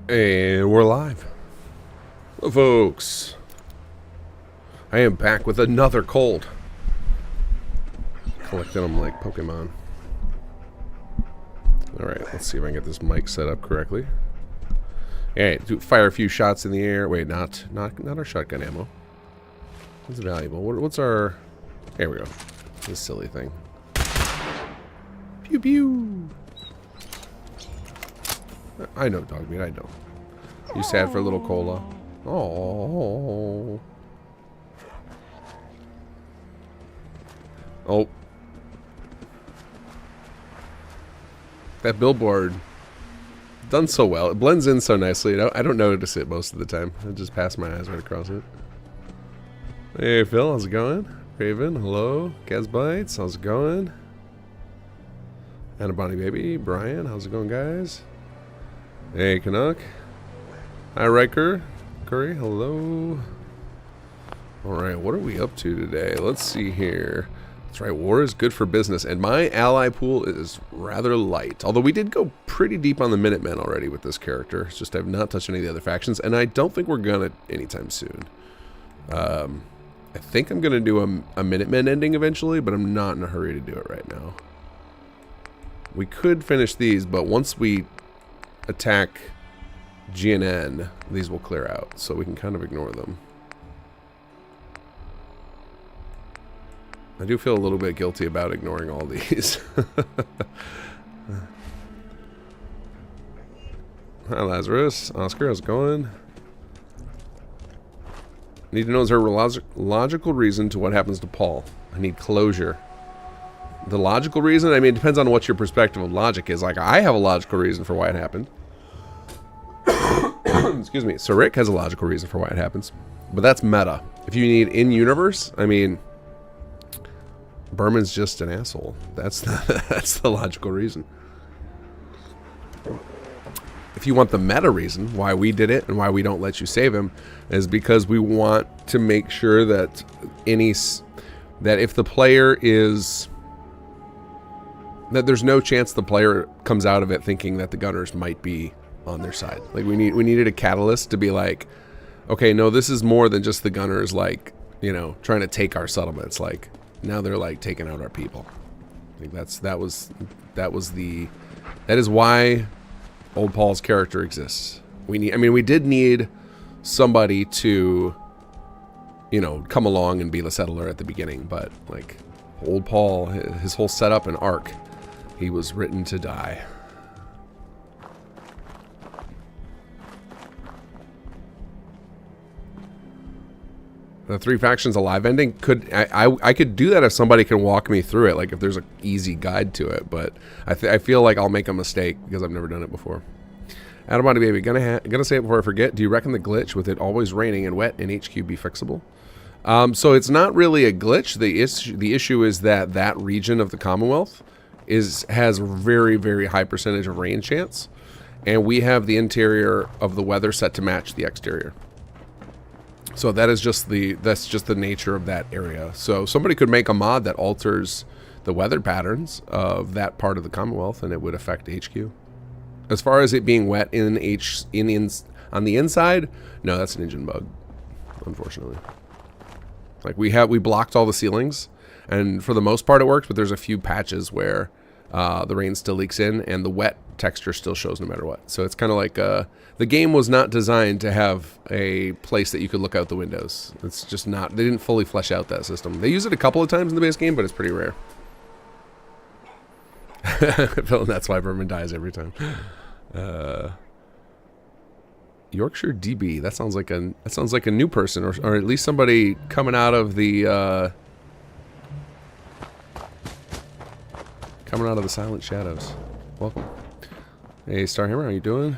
And we're live. Hello, folks. I am back with another cold. Collecting them like Pokemon. Alright, let's see if I can get this mic set up correctly. Alright, fire a few shots in the air. Wait, not our shotgun ammo. What's valuable? What's our... There we go. This silly thing. Pew pew! I know, dog meat, I know. You sad for a little cola? Oh. Oh. That billboard done so well. It blends in so nicely. I don't notice it most of the time. I just pass my eyes right across it. Hey Phil, how's it going? Raven, hello. Gazbites, how's it going? Anna Bonnie Baby, Brian, how's it going, guys? Hey Canuck. Hi Riker. Curry, hello. Alright, what are we up to today? Let's see here. That's right, war is good for business, and my ally pool is rather light. Although we did go pretty deep on the Minutemen already with this character. It's just I've not touched any of the other factions, and I don't think we're gonna anytime soon. I think I'm gonna do a Minutemen ending eventually, but I'm not in a hurry to do it right now. We could finish these, but once we attack GNN, these will clear out, so we can kind of ignore them. I do feel a little bit guilty about ignoring all these. Hi Lazarus, Oscar, how's it going? Need to know is there a logical reason to what happens to Paul? I need closure. The logical reason? I mean, it depends on what your perspective of logic is. Like, I have a logical reason for why it happened. Excuse me. So Rick has a logical reason for why it happens. But that's meta. If you need in-universe, I mean, Berman's just an asshole. That's the logical reason. If you want the meta reason why we did it and why we don't let you save him is because we want to make sure that that if the player is... that there's no chance the player comes out of it thinking that the gunners might be on their side. Like we needed a catalyst to be like, okay, no, this is more than just the gunners, like, you know, trying to take our settlements. Like now they're like taking out our people. I think that is why Old Paul's character exists. We did need somebody to, you know, come along and be the settler at the beginning, but like Old Paul, his whole setup and arc, he was written to die. The three factions alive ending I could do that if somebody can walk me through it, like if there's an easy guide to it, but I feel like I'll make a mistake because I've never done it before. Adamati Baby, gonna say it before I forget. Do you reckon the glitch with it always raining and wet in HQ be fixable? So it's not really a glitch. The issue is that region of the Commonwealth has very, very high percentage of rain chance, and we have the interior of the weather set to match the exterior. So that's just the nature of that area. So somebody could make a mod that alters the weather patterns of that part of the Commonwealth, and it would affect HQ. As far as it being wet on the inside, no, that's an engine bug, unfortunately. Like we blocked all the ceilings, and for the most part it works, but there's a few patches where the rain still leaks in and the wet texture still shows no matter what. So it's kind of like the game was not designed to have a place that you could look out the windows. It's just not, they didn't fully flesh out that system. They use it a couple of times in the base game, but it's pretty rare. That's why Berman dies every time. Yorkshire DB. That sounds like a new person, or at least somebody coming out of the silent shadows. Welcome. Hey Starhammer, how you doing?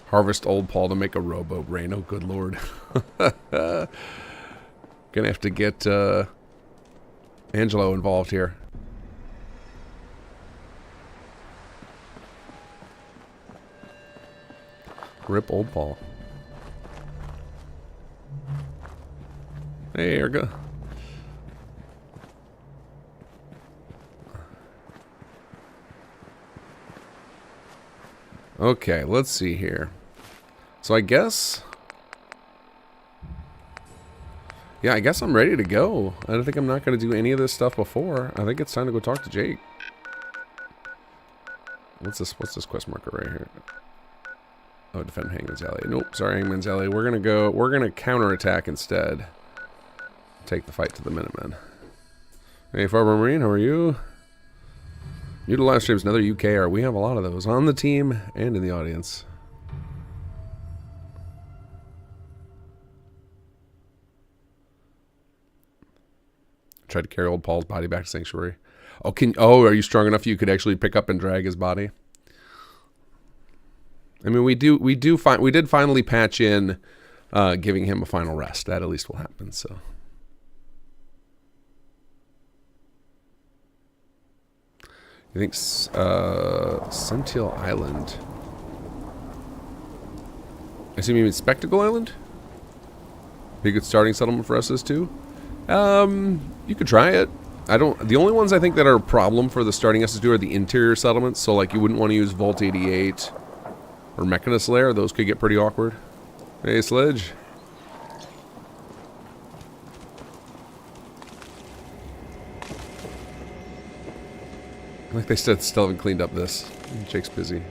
Harvest Old Paul to make a rowboat rain. Oh, good lord. Gonna have to get Angelo involved here. Rip Old Paul. Hey, Erga. Okay, let's see here. So I guess... Yeah, I guess I'm ready to go. I don't think I'm not going to do any of this stuff before. I think it's time to go talk to Jake. What's this quest marker right here? Oh, defend Hangman's Alley. Nope, sorry, Hangman's Alley. We're gonna counterattack instead. Take the fight to the Minutemen. Hey, Farmer Marine, how are you? New to live streams, another UKR. We have a lot of those on the team and in the audience. Tried to carry old Paul's body back to Sanctuary. Oh, are you strong enough you could actually pick up and drag his body? I mean, we did finally patch in giving him a final rest. That at least will happen, so. You think Sentinel Island? I assume you mean Spectacle Island? Be a good starting settlement for us as too. You could try it. The only ones I think that are a problem for the starting SS2 are the interior settlements, so like you wouldn't want to use Vault 88 or Mechanist Lair. Those could get pretty awkward. Hey, Sledge. Like they said, still haven't cleaned up this. Jake's busy.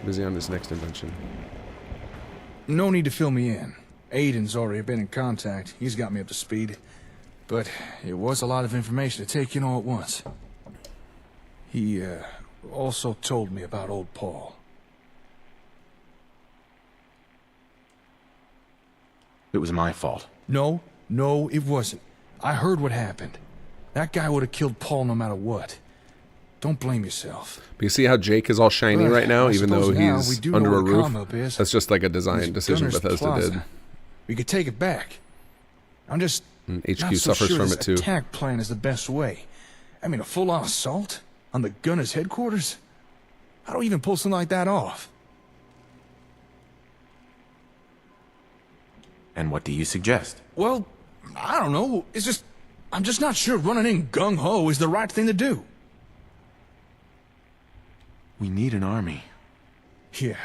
Busy on his next invention. No need to fill me in. Aiden's already been in contact. He's got me up to speed. But it was a lot of information to take in all at once. He, also told me about old Paul. It was my fault. No, it wasn't. I heard what happened. That guy would have killed Paul no matter what. Don't blame yourself. But you see how Jake is all shiny right now, even though he's under a roof? Is. That's just like a design decision Bethesda did. We could take it back. I'm just and HQ not so suffers sure from this it too. Attack plan is the best way. I mean, a full-on assault on the gunner's headquarters? How do we even pull something like that off? And what do you suggest? Well, I don't know. I'm just not sure running in gung-ho is the right thing to do. We need an army. Yeah,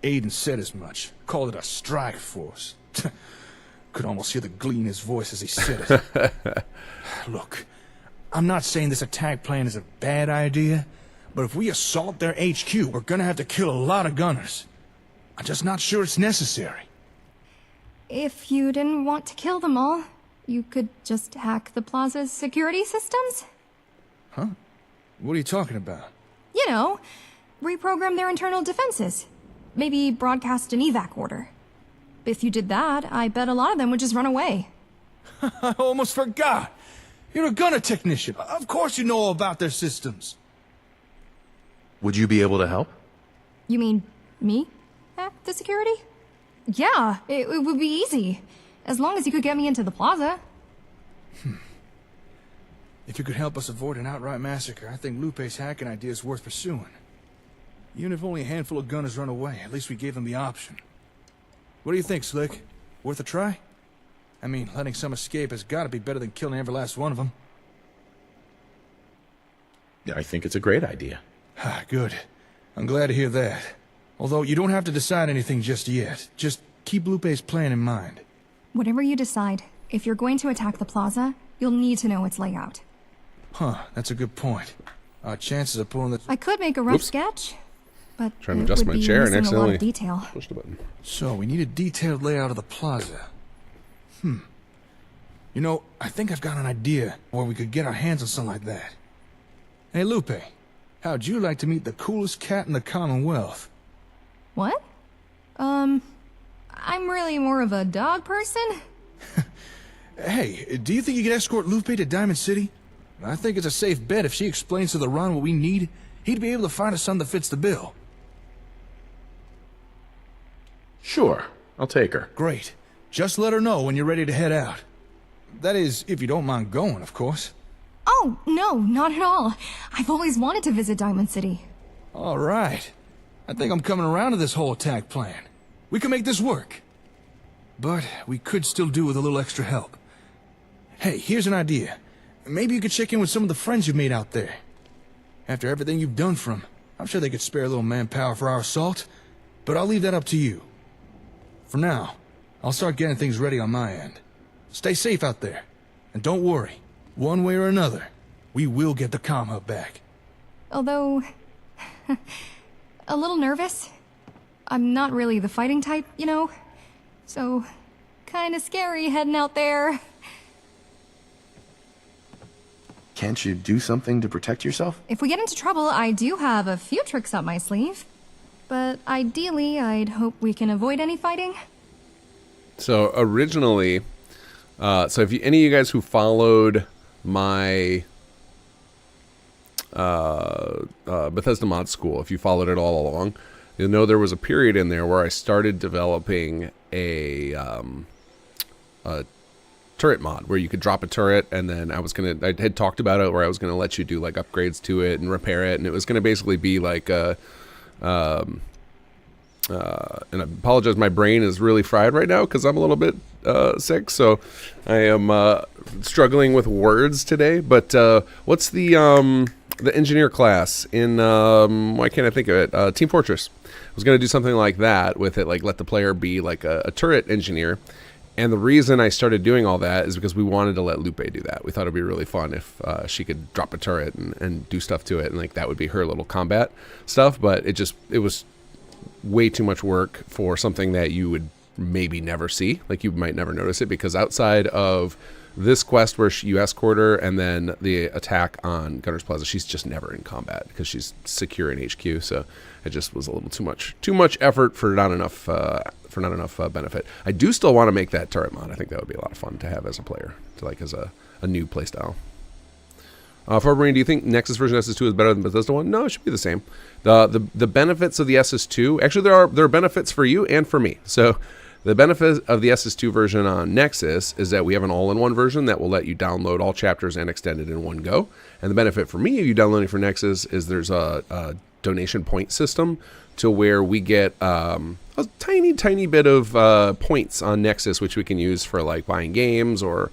Aiden said as much. Called it a strike force. Could almost hear the glee in his voice as he said it. Look, I'm not saying this attack plan is a bad idea, but if we assault their HQ, we're gonna have to kill a lot of gunners. I'm just not sure it's necessary. If you didn't want to kill them all, you could just hack the plaza's security systems? Huh? What are you talking about? You know, reprogram their internal defenses. Maybe broadcast an evac order. If you did that, I bet a lot of them would just run away. I almost forgot. You're a gunner technician. Of course you know all about their systems. Would you be able to help? You mean me? Hack the security? Yeah, it would be easy. As long as you could get me into the plaza. If you could help us avoid an outright massacre, I think Lupe's hacking idea is worth pursuing. Even if only a handful of gunners run away, at least we gave them the option. What do you think, Slick? Worth a try? I mean, letting some escape has got to be better than killing every last one of them. I think it's a great idea. Ah, good. I'm glad to hear that. Although you don't have to decide anything just yet. Just keep Lupe's plan in mind. Whatever you decide, if you're going to attack the plaza, you'll need to know its layout. Huh, that's a good point. Our chances of pulling the... I could make a rough sketch, but Trying to it adjust would my be chair and missing a lot accidentally of detail. pushed the button. So, we need a detailed layout of the plaza. You know, I think I've got an idea where we could get our hands on something like that. Hey, Lupe, how'd you like to meet the coolest cat in the Commonwealth? What? I'm really more of a dog person. Hey, do you think you could escort Lupe to Diamond City? I think it's a safe bet if she explains to the Ron what we need, he'd be able to find us something that fits the bill. Sure, I'll take her. Great. Just let her know when you're ready to head out. That is, if you don't mind going, of course. Oh, no, not at all. I've always wanted to visit Diamond City. All right. I think I'm coming around to this whole attack plan. We can make this work. But we could still do with a little extra help. Hey, here's an idea. Maybe you could check in with some of the friends you've made out there. After everything you've done for them, I'm sure they could spare a little manpower for our assault, but I'll leave that up to you. For now, I'll start getting things ready on my end. Stay safe out there, and don't worry. One way or another, we will get the comm hub back. Although, a little nervous. I'm not really the fighting type, you know? So, kinda scary heading out there. Can't you do something to protect yourself? If we get into trouble, I do have a few tricks up my sleeve. But ideally, I'd hope we can avoid any fighting. So originally, so if any of you guys who followed my Bethesda mod school, if you followed it all along, you'll know there was a period in there where I started developing a turret mod where you could drop a turret, and then I had talked about it where I was gonna let you do like upgrades to it and repair it, and it was gonna basically be like a and I apologize, my brain is really fried right now because I'm a little bit sick, so I am struggling with words today. But what's the engineer class in why can't I think of it? Team Fortress. I was going to do something like that with it, like let the player be like a turret engineer. And the reason I started doing all that is because we wanted to let Lupe do that. We thought it'd be really fun if she could drop a turret and do stuff to it, and like that would be her little combat stuff. But it was way too much work for something that you would maybe never see. Like you might never notice it, because outside of this quest where you escort her and then the attack on Gunner's Plaza, she's just never in combat because she's secure in HQ. So it just was a little too much effort for not enough benefit. I do still want to make that turret mod. I think that would be a lot of fun to have as a player, as a new playstyle. Marine, do you think Nexus version SS2 is better than Bethesda one? No, it should be the same. The benefits of the SS2, actually there are benefits for you and for me. So the benefit of the SS2 version on Nexus is that we have an all-in-one version that will let you download all chapters and extend it in one go. And the benefit for me of you downloading for Nexus is there's a donation point system to where we get a tiny bit of points on Nexus, which we can use for like buying games, or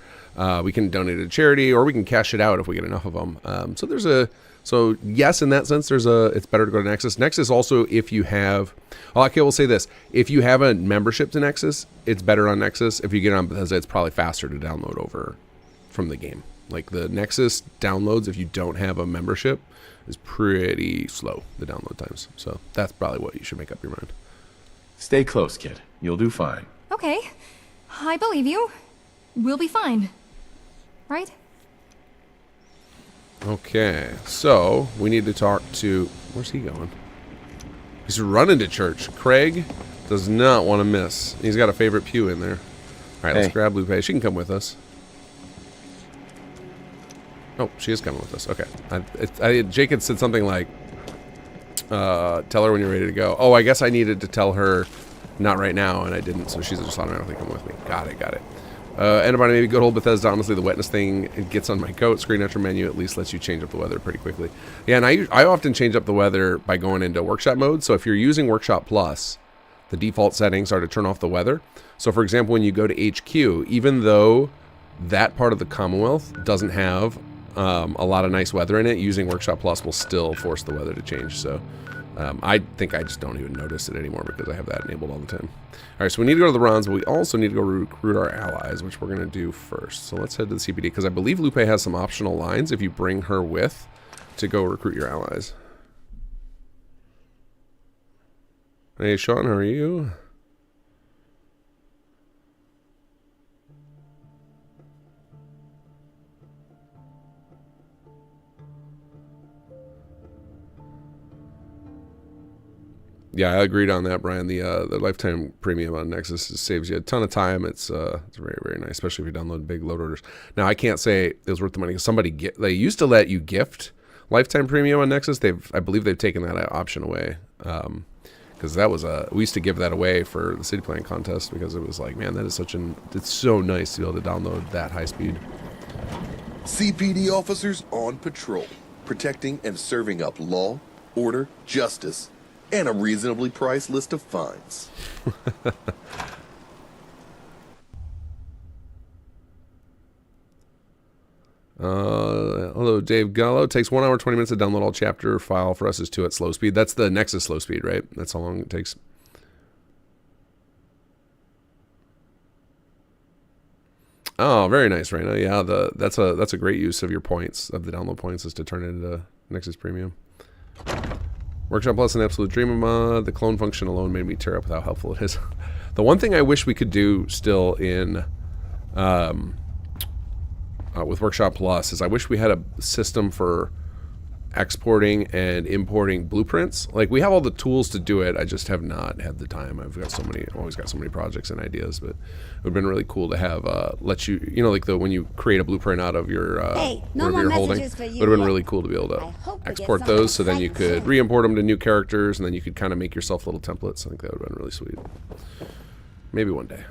we can donate it to charity, or we can cash it out if we get enough of them. So yes, in that sense, it's better to go to Nexus. Nexus also, if you have, we'll say this: if you have a membership to Nexus, it's better on Nexus. If you get on Bethesda, it's probably faster to download over from the game. Like the Nexus downloads, if you don't have a membership, is pretty slow, the download times. So that's probably what you should make up your mind. Stay close, kid. You'll do fine. Okay, I believe you. We'll be fine. Right? Okay, so we need to talk to... Where's he going? He's running to church. Craig does not want to miss. He's got a favorite pew in there. All right, let's grab Lupe. She can come with us. Oh, she is coming with us. Okay. Jake had said something like, tell her when you're ready to go. Oh, I guess I needed to tell her not right now, and I didn't, so she's just automatically coming with me. Got it. Anybody, maybe good old Bethesda. Honestly, the wetness thing, it gets on my coat. Screen enter menu at least lets you change up the weather pretty quickly. Yeah, and I often change up the weather by going into workshop mode. So if you're using Workshop Plus, the default settings are to turn off the weather. So for example, when you go to HQ, even though that part of the Commonwealth doesn't have a lot of nice weather in it, using Workshop Plus will still force the weather to change. So I think I just don't even notice it anymore because I have that enabled all the time. All right, so we need to go to the Rons, but we also need to go recruit our allies, which we're going to do first. So let's head to the CPD, because I believe Lupe has some optional lines if you bring her with to go recruit your allies. Hey, Sean, how are you? Yeah, I agreed on that, Brian. The lifetime premium on Nexus saves you a ton of time. It's very, very nice, especially if you download big load orders. Now, I can't say it was worth the money because they used to let you gift lifetime premium on Nexus. I believe they've taken that option away, because that was we used to give that away for the city planning contest, because it was like, man, that is it's so nice to be able to download that high speed. CPD officers on patrol, protecting and serving up law, order, justice, and a reasonably priced list of fines. Hello, Dave Gallo. It takes 1 hour, 20 minutes to download all chapter file. For us is 2 at slow speed. That's the Nexus slow speed, right? That's how long it takes. Oh, very nice, Raina. Yeah, that's a great use of your points, of the download points, is to turn it into Nexus Premium. Workshop Plus, an absolute dream of mod. The clone function alone made me tear up with how helpful it is. The one thing I wish we could do still in with Workshop Plus is I wish we had a system for exporting and importing blueprints. Like, we have all the tools to do it. I just have not had the time. I've always got so many projects and ideas, but it would have been really cool to have let you know, like when you create a blueprint out of your whatever you're holding. It would have been really cool to be able to export those, so then you could re-import them to new characters, and then you could kind of make yourself little templates. I think that would have been really sweet. Maybe one day.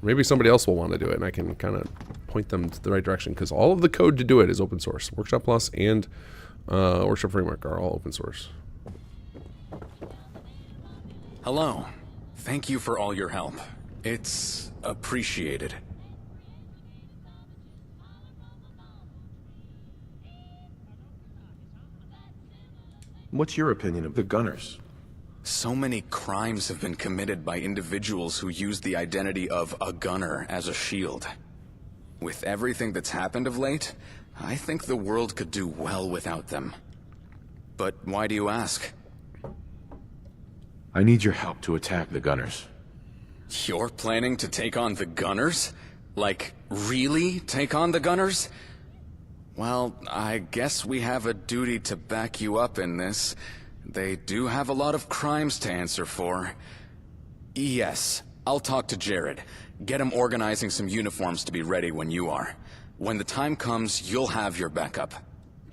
Maybe somebody else will want to do it, and I can kind of point them to the right direction, because all of the code to do it is open source. Workshop Plus and Workshop Framework are all open source. Hello. Thank you for all your help. It's appreciated. What's your opinion of the Gunners? So many crimes have been committed by individuals who use the identity of a gunner as a shield. With everything that's happened of late, I think the world could do well without them. But why do you ask? I need your help to attack the Gunners. You're planning to take on the Gunners? Like, really take on the Gunners? Well, I guess we have a duty to back you up in this. They do have a lot of crimes to answer for. Yes, I'll talk to Jared. Get him organizing some uniforms to be ready when you are. When the time comes, you'll have your backup.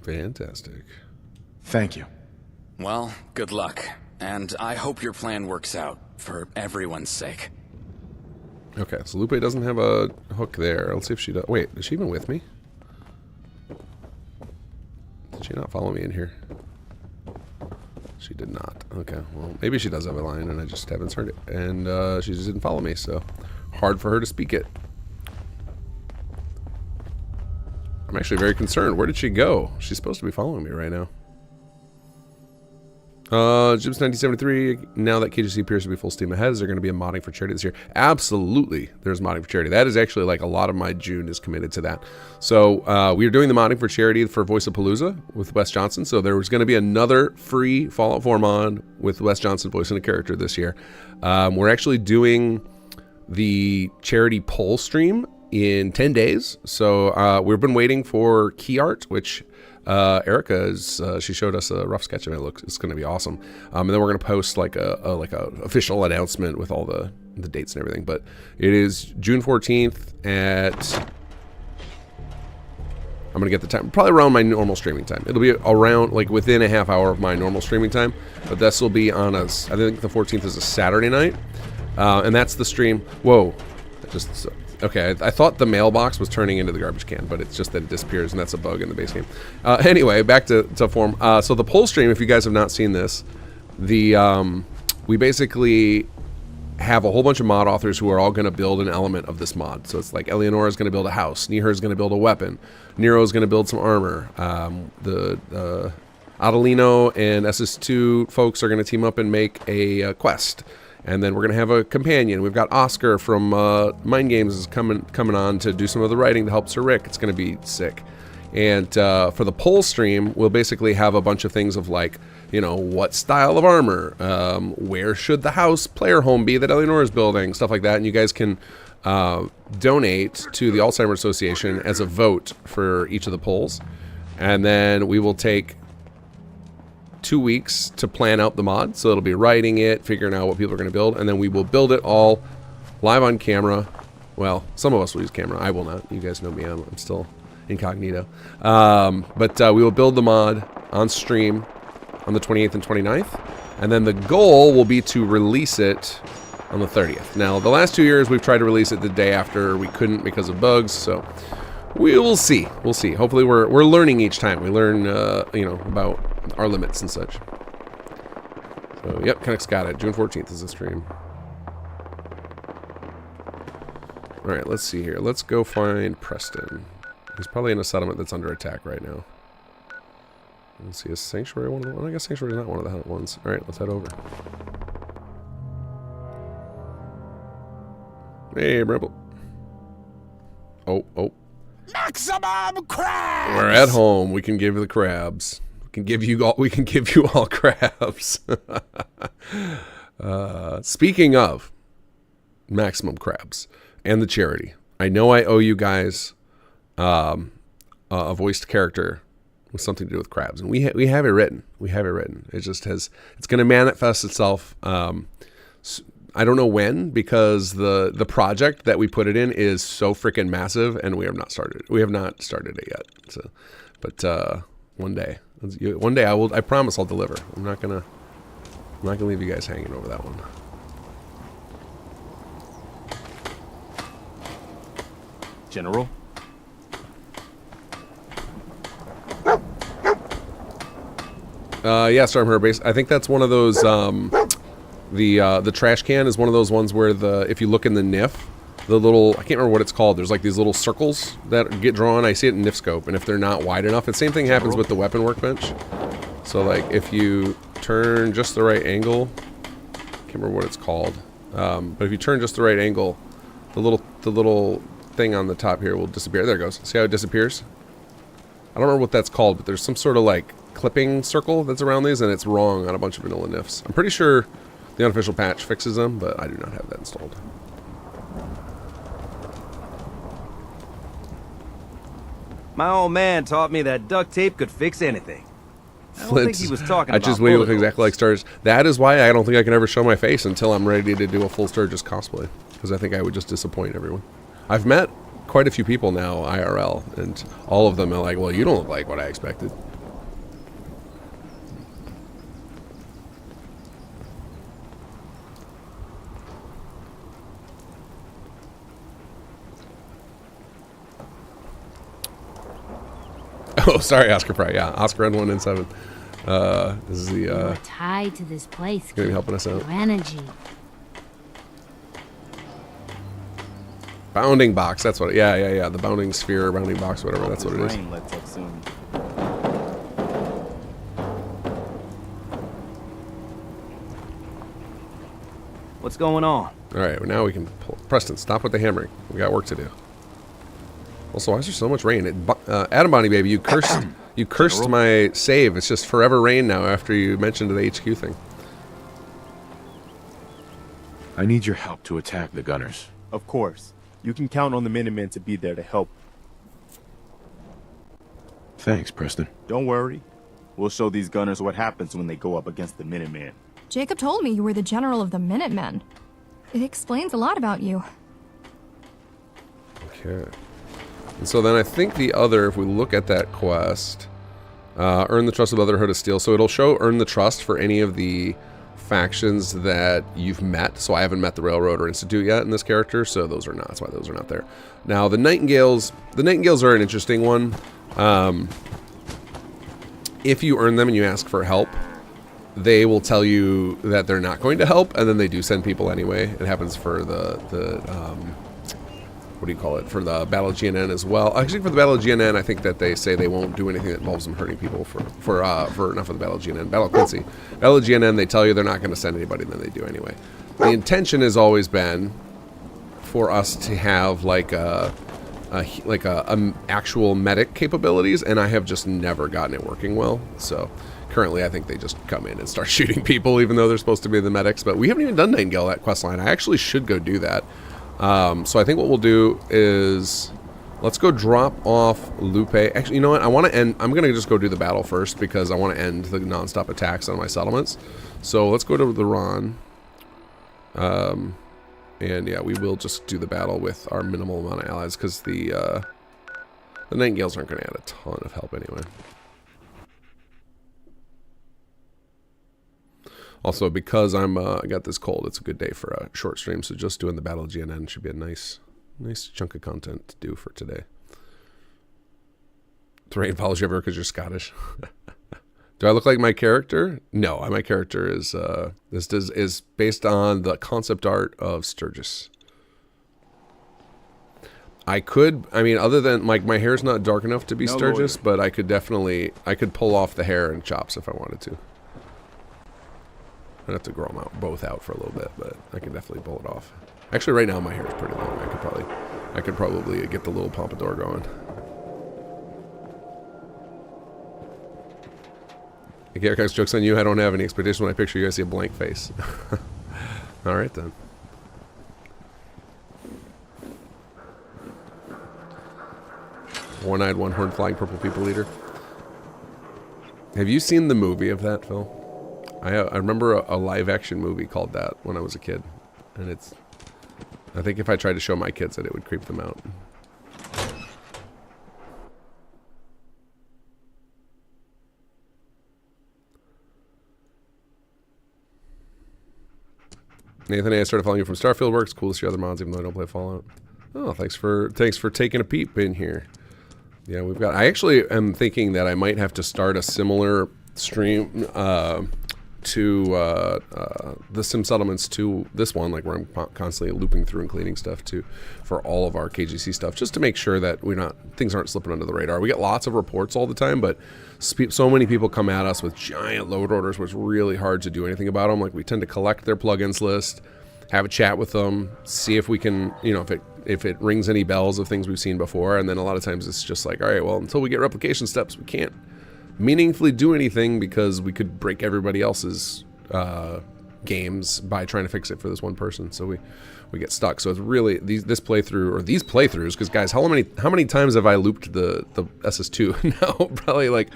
Fantastic. Thank you. Well, good luck. And I hope your plan works out, for everyone's sake. Okay, so Lupe doesn't have a hook there. Let's see if she does. Wait, is she even with me? Did she not follow me in here? She did not. Okay, well, maybe she does have a line and I just haven't heard it. And she just didn't follow me, so hard for her to speak it. I'm actually very concerned. Where did she go? She's supposed to be following me right now. Jibs 1973, now that KGC appears to be full steam ahead, is there going to be a modding for charity this year? Absolutely, there's modding for charity. That is actually, like, a lot of my June is committed to that. So we are doing the modding for charity for Voice of Palooza with Wes Johnson. So there was going to be another free Fallout 4 mod with Wes Johnson voicing a character this year. We're actually doing the charity poll stream in 10 days. So we've been waiting for key art, which Erica is, she showed us a rough sketch of it. It's going to be awesome. And then we're going to post like a official announcement with all the dates and everything. But it is June 14th at, I'm going to get the time, probably around my normal streaming time. It'll be around, like, within a half hour of my normal streaming time. But this will be on I think the 14th is a Saturday night. And that's the stream. Whoa. Okay, I thought the mailbox was turning into the garbage can, but it's just that it disappears, and that's a bug in the base game. Anyway, back to form. So the poll stream, if you guys have not seen this, we basically have a whole bunch of mod authors who are all going to build an element of this mod. So it's like Eleonora is going to build a house, Nihar is going to build a weapon, Nero is going to build some armor, the Adelino and SS2 folks are going to team up and make a quest. And then we're going to have a companion. We've got Oscar from Mind Games is coming on to do some of the writing to help Sir Rick. It's going to be sick. And for the poll stream, we'll basically have a bunch of things of, like, you know, what style of armor, where should the house player home be that Eleanor is building, stuff like that. And you guys can donate to the Alzheimer's Association as a vote for each of the polls. And then we will take 2 weeks to plan out the mod. So it'll be writing it, figuring out what people are going to build, and then we will build it all live on camera. Well, some of us will use camera. I will not. You guys know me. I'm still incognito. But we will build the mod on stream on the 28th and 29th. And then the goal will be to release it on the 30th. Now, the last 2 years, we've tried to release it the day after. We couldn't because of bugs, so we will see. We'll see. Hopefully, we're learning each time. We learn, you know, about our limits and such. So, yep, Kennex got it. June 14th is the stream. Alright, let's see here. Let's go find Preston. He's probably in a settlement that's under attack right now. Let's see, is Sanctuary one of the ones? I guess Sanctuary is not one of the ones. Alright, let's head over. Hey, Rebel. Oh, oh. Maximum crabs! We're at home. We can give you the crabs. We can give you all crabs. Speaking of maximum crabs and the charity, I know I owe you guys a voiced character with something to do with crabs, and we have it written. We have it written. It just has. It's going to manifest itself. I don't know when, because the project that we put it in is so freaking massive, and we have not started. We have not started it yet. So, but one day I will. I promise I'll deliver. I'm not gonna leave you guys hanging over that one. General? Yeah, Stormherd base. I think that's one of those. The trash can is one of those ones where if you look in the NIF, the little, I can't remember what it's called. There's like these little circles that get drawn. I see it in NIF scope, and if they're not wide enough, the same thing happens with the weapon workbench. So like if you turn just the right angle, can't remember what it's called, but if you turn just the right angle, the little thing on the top here will disappear. There it goes. See how it disappears? I don't remember what that's called, but there's some sort of like clipping circle that's around these, and it's wrong on a bunch of vanilla NIFs. I'm pretty sure the unofficial patch fixes them, but I do not have that installed. My old man taught me that duct tape could fix anything. I don't think he was talking I about just look bullet exactly like Sturgis. That is why I don't think I can ever show my face until I'm ready to do a full Sturgis cosplay, because I think I would just disappoint everyone. I've met quite a few people now IRL, and all of them are like, well, you don't look like what I expected. Oh, sorry, Oscar Fry. Yeah, Oscar N1N7. This is the You're tied to this place. gonna be helping us out. Your energy. Bounding box. That's what. Yeah. The bounding sphere, bounding box, whatever. That's what it is. Rain lets up soon. What's going on? All right, well, now we can pull. Preston, stop with the hammering. We got work to do. Also, why is there so much rain? Adam Bonnie, baby, you cursed my save. It's just forever rain now after you mentioned the HQ thing. I need your help to attack the gunners. Of course. You can count on the Minutemen to be there to help. Thanks, Preston. Don't worry. We'll show these gunners what happens when they go up against the Minutemen. Jacob told me you were the general of the Minutemen. It explains a lot about you. Okay. And so then I think the other, if we look at that quest, earn the trust of the Brotherhood of Steel. So it'll show earn the trust for any of the factions that you've met. So I haven't met the Railroad or Institute yet in this character, so those are not. That's why those are not there. Now the Nightingales are an interesting one. If you earn them and you ask for help, they will tell you that they're not going to help, and then they do send people anyway. It happens for the what do you call it, for the Battle of GNN as well. Actually, for the Battle of GNN, I think that they say they won't do anything that involves them hurting people for not for the Battle of GNN. Battle of Quincy. Battle of GNN, they tell you they're not going to send anybody, and then they do anyway. The intention has always been for us to have like a actual medic capabilities, and I have just never gotten it working well. So currently, I think they just come in and start shooting people, even though they're supposed to be the medics. But we haven't even done Nightingale that quest line. I actually should go do that. So I think what we'll do is let's go drop off Lupe. Actually, you know what? I'm going to just go do the battle first because I want to end the non-stop attacks on my settlements. So let's go to the Ron. And yeah, we will just do the battle with our minimal amount of allies because the Nightingales aren't going to add a ton of help anyway. Also, because I got this cold, it's a good day for a short stream. So just doing the Battle of GNN should be a nice chunk of content to do for today. Terrain follows you ever because you're Scottish. Do I look like my character? No, my character is is based on the concept art of Sturgis. I could, I mean, other than, like, my hair's not dark enough to be No Sturgis, lawyer. but I could pull off the hair and chops if I wanted to. I'd have to grow them both out for a little bit, but I can definitely pull it off. Actually, right now my hair is pretty long. I could probably get the little pompadour going. Garrick's joke's on you. I don't have any expectation when I picture you. I see a blank face. All right, then. One-eyed, one-horned, flying purple people eater. Have you seen the movie of that, Phil? I remember a live-action movie called that when I was a kid. And it's... I think if I tried to show my kids it, it would creep them out. Nathan, I started following you from Starfield Works. Cool to see other mods, even though I don't play Fallout. Oh, thanks for taking a peep in here. Yeah, we've got. I actually am thinking that I might have to start a similar stream to the Sim Settlements to this one, like where I'm constantly looping through and cleaning stuff too, for all of our KGC stuff, just to make sure that things aren't slipping under the radar. We get lots of reports all the time, but so many people come at us with giant load orders, where it's really hard to do anything about them. Like, we tend to collect their plugins list, have a chat with them, see if we can, if it rings any bells of things we've seen before, and then a lot of times it's just like, all right, well, until we get replication steps, we can't meaningfully do anything because we could break everybody else's games by trying to fix it for this one person. So we get stuck. So it's really these playthroughs, because guys, how many times have I looped the SS2 now? Probably like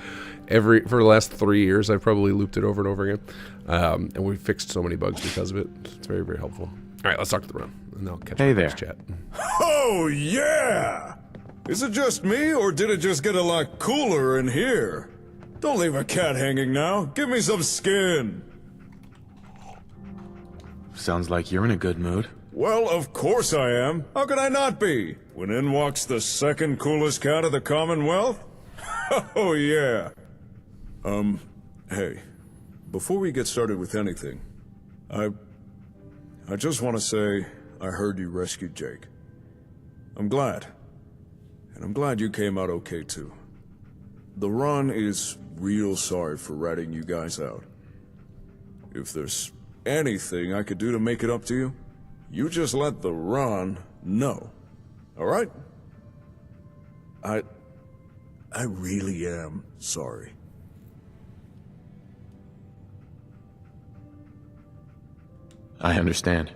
for the last 3 years I've probably looped it over and over again. And we fixed so many bugs because of it. It's very, very helpful. All right, let's talk to the run, and I'll catch you in the next chat. Oh yeah! Is it just me, or did it just get a lot cooler in here? Don't leave a cat hanging now. Give me some skin. Sounds like you're in a good mood. Well, of course I am. How could I not be? When in walks the second coolest cat of the Commonwealth? Oh yeah. Hey. Before we get started with anything, I just want to say I heard you rescued Jake. I'm glad. And I'm glad you came out okay too. The Run is real sorry for ratting you guys out. If there's anything I could do to make it up to you, you just let the Run know. Alright? I really am sorry. I understand.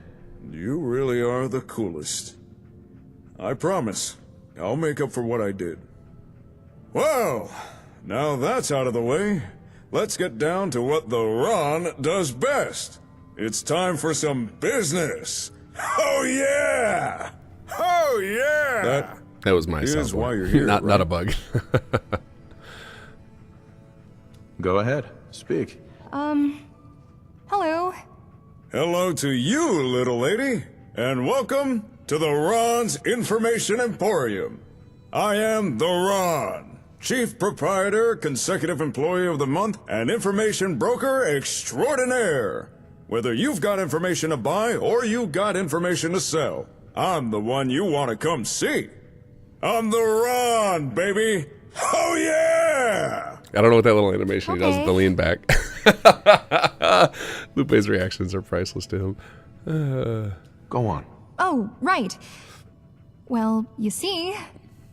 You really are the coolest. I promise, I'll make up for what I did. Well, now that's out of the way, let's get down to what the Run does best. It's time for some business. Oh yeah! Oh yeah! That was my Here's soundboard. why you're here, not right? a bug. Go ahead. Speak. Hello. Hello to you, little lady, and welcome to the Ron's Information Emporium. I am the Ron, Chief Proprietor, Consecutive Employee of the Month, and Information Broker Extraordinaire. Whether you've got information to buy or you got information to sell, I'm the one you want to come see. I'm the Ron, baby. Oh yeah! I don't know what that little animation he does with the lean back. Lupe's reactions are priceless to him. Go on. Oh, right. Well, you see,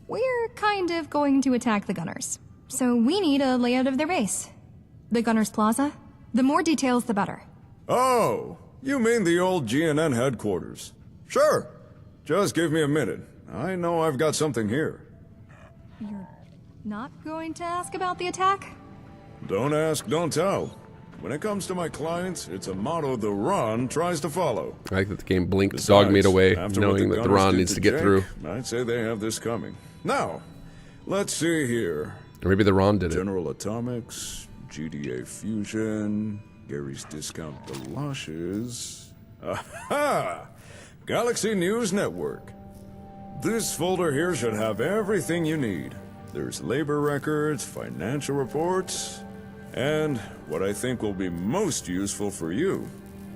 we're kind of going to attack the Gunners. So we need a layout of their base. The Gunners Plaza. The more details, the better. Oh, you mean the old GNN headquarters. Sure. Just give me a minute. I know I've got something here. You're not going to ask about the attack? Don't ask, don't tell. When it comes to my clients, it's a motto the Ron tries to follow. I like that the game blinked Besides, dog meat away, after knowing what that the Gunners Ron did needs to to get Jake, through. I'd say they have this coming. Now, let's see here. Or maybe the Ron did it. General Atomics, GDA Fusion, Gary's Discount Galoshes. Aha! Galaxy News Network. This folder here should have everything you need. There's labor records, financial reports, and what I think will be most useful for you,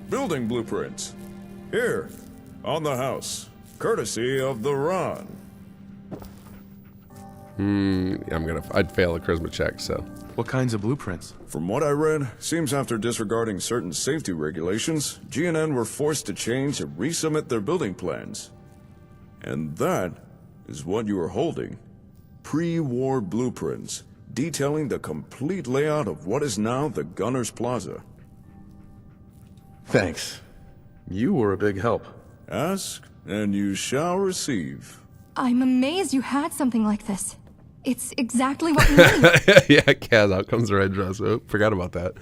building blueprints. Here, on the house, courtesy of the Ron. I'd fail a charisma check, so. What kinds of blueprints? From what I read, seems after disregarding certain safety regulations, GNN were forced to change and resubmit their building plans. And that is what you are holding. Pre-war blueprints, detailing the complete layout of what is now the Gunners Plaza. Thanks. You were a big help. Ask, and you shall receive. I'm amazed you had something like this. It's exactly what we need. Yeah, Kaz, out comes the red dress. Oh, forgot about that.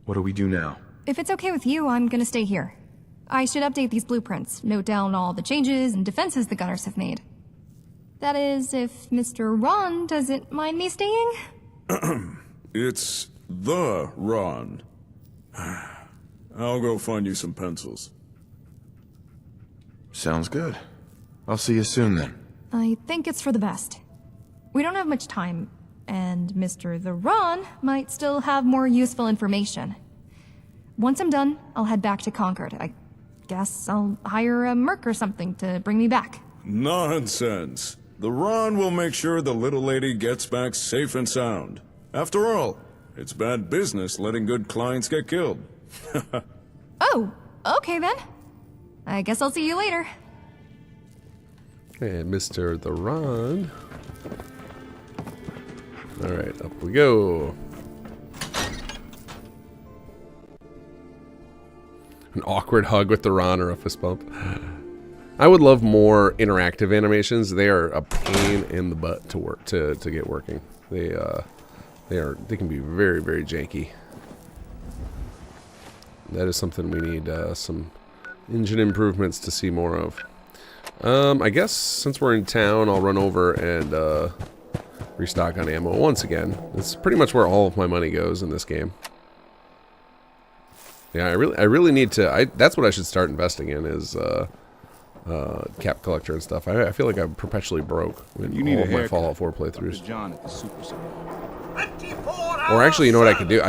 What do we do now? If it's okay with you, I'm gonna stay here. I should update these blueprints, note down all the changes and defenses the Gunners have made. That is, if Mr. Ron doesn't mind me staying? It's the Ron. I'll go find you some pencils. Sounds good. I'll see you soon then. I think it's for the best. We don't have much time, and Mr. the Ron might still have more useful information. Once I'm done, I'll head back to Concord. I guess I'll hire a merc or something to bring me back. Nonsense. The Ron will make sure the little lady gets back safe and sound. After all, it's bad business letting good clients get killed. Oh, okay then. I guess I'll see you later. And Mr. the Ron. Alright, up we go. An awkward hug with the Ron or a fist bump. I would love more interactive animations. They are a pain in the butt to work to get working. They can be very, very janky. That is something we need some engine improvements to see more of. I guess since we're in town, I'll run over and restock on ammo once again. It's pretty much where all of my money goes in this game. Yeah, I really need to. That's what I should start investing in is cap collector and stuff. I feel like I'm perpetually broke in all of my Fallout 4 playthroughs. John at the super center. Or actually, you know what I could do?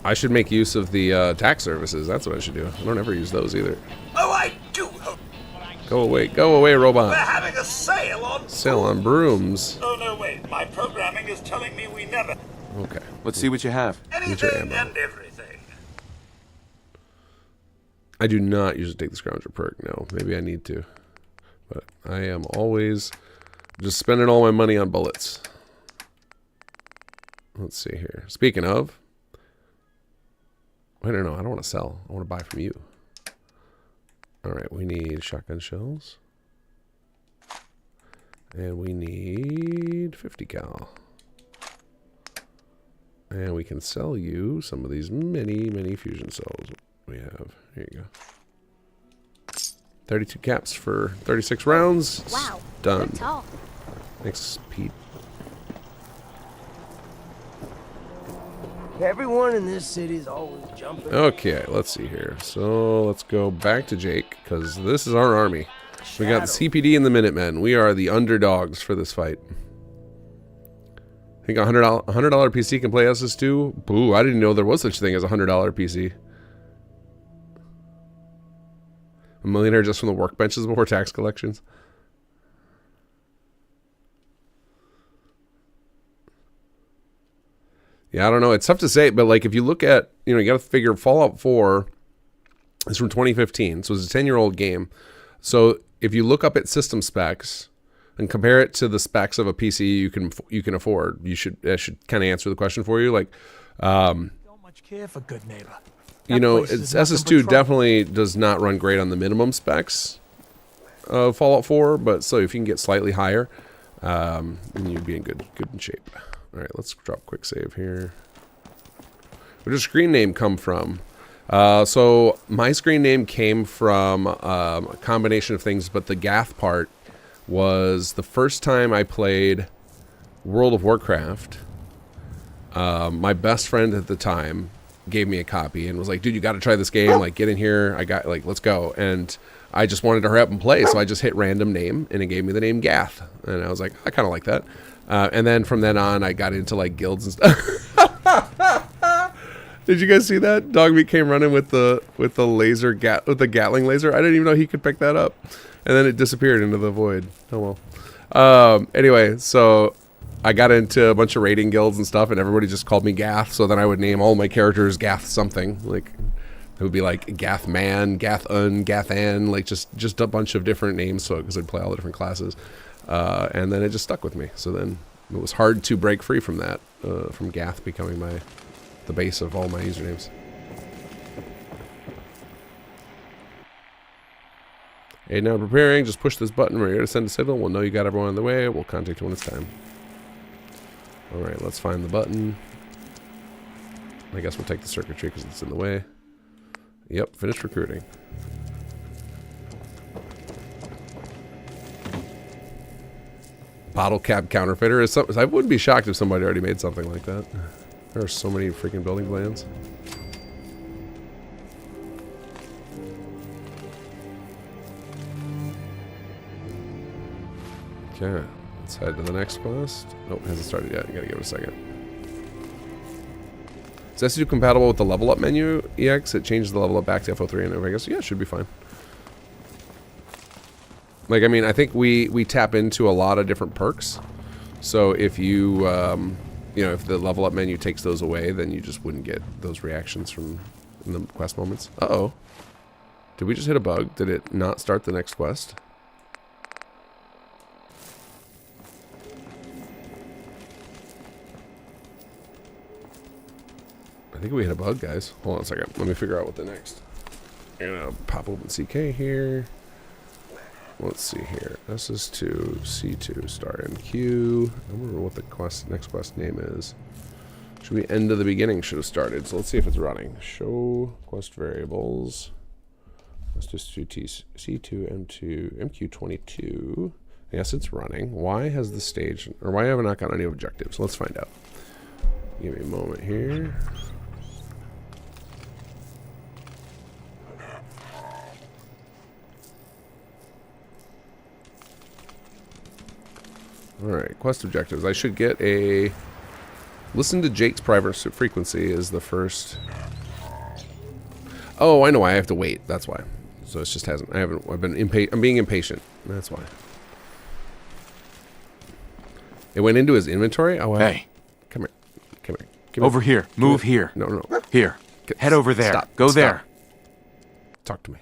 I should make use of the tax services. That's what I should do. I don't ever use those either. Oh, I do hope. Go away, robot. We're having a sale on Sale on brooms. Oh, no, wait. My programming is telling me we never... Okay. Let's see what you have. Anything and everything. I do not usually take the Scrounger perk. No, maybe I need to. But I am always just spending all my money on bullets. Let's see here. Speaking of... I don't know. I don't want to sell. I want to buy from you. Alright, we need shotgun shells. And we need 50 cal. And we can sell you some of these many fusion cells we have. Here you go. 32 caps for 36 rounds. Wow. Done. Good talk. Thanks, Pete. Everyone in this city is always jumping. Okay, let's see here. So let's go back to Jake, because this is our army. We got the CPD and the Minutemen. We are the underdogs for this fight. I think a $100 PC can play SS2. Boo, I didn't know there was such a thing as a $100 PC. A millionaire just from the workbenches before tax collections. Yeah, I don't know. It's tough to say, but like if you look at, you got to figure Fallout 4 is from 2015, so it's a 10-year-old game. So if you look up at system specs and compare it to the specs of a PC you can afford, that should kind of answer the question for you. Like, Don't much care for good neighbor. It's SS2 definitely does not run great on the minimum specs of Fallout 4, but so if you can get slightly higher, then you'd be in good shape. All right, let's drop quick save here. Where does screen name come from? So my screen name came from a combination of things, but the Gath part was the first time I played World of Warcraft. My best friend at the time gave me a copy and was like, dude, you got to try this game. Like, get in here. Let's go. And I just wanted to hurry up and play, so I just hit random name, and it gave me the name Gath. And I was like, I kind of like that. And then from then on, I got into like guilds and stuff. Did you guys see that? Dogmeat came running with the laser with the Gatling laser. I didn't even know he could pick that up, and then it disappeared into the void. Oh well. Anyway, so I got into a bunch of raiding guilds and stuff, and everybody just called me Gath. So then I would name all my characters Gath something. Like it would be like Gath Man, Gath Gathan, like just a bunch of different names. So because I'd play all the different classes, and then it just stuck with me. So then it was hard to break free from that, from Gath becoming the base of all my usernames. Hey, now preparing. Just push this button. We're here to send a signal. We'll know you got everyone on the way. We'll contact you when it's time. Alright, let's find the button. I guess we'll take the circuitry because it's in the way. Yep, finished recruiting. Bottle cap counterfeiter is something. I wouldn't be shocked if somebody already made something like that. There are so many freaking building plans. Okay, let's head to the next quest. Nope, hasn't started yet. You gotta give it a second. Is SU compatible with the level up menu EX? It changes the level up back to FO3 and I guess, yeah, it should be fine. Like, I mean, I think we tap into a lot of different perks. So if you, you know, if the level up menu takes those away, then you just wouldn't get those reactions from in the quest moments. Uh-oh. Did we just hit a bug? Did it not start the next quest? I think we hit a bug, guys. Hold on a second. Let me figure out what the next. I'm gonna pop open CK here. Let's see here. SS2, C2, start MQ. I wonder what the next quest name is. Should be end of the beginning should have started. So let's see if it's running. Show quest variables. Let's just do C2, M2, MQ22. Yes, it's running. Why has the stage, or why have I not got any objectives? Let's find out. Give me a moment here. Alright, quest objectives. I should get a... Listen to Jake's private frequency is the first... Oh, I know why I have to wait. That's why. So it just hasn't... I'm being impatient. That's why. It went into his inventory? Oh, hey. Come here. Come here. Come over here. Move here. No, no. Here. Head over there. Stop. Go Stop. there. Talk to me.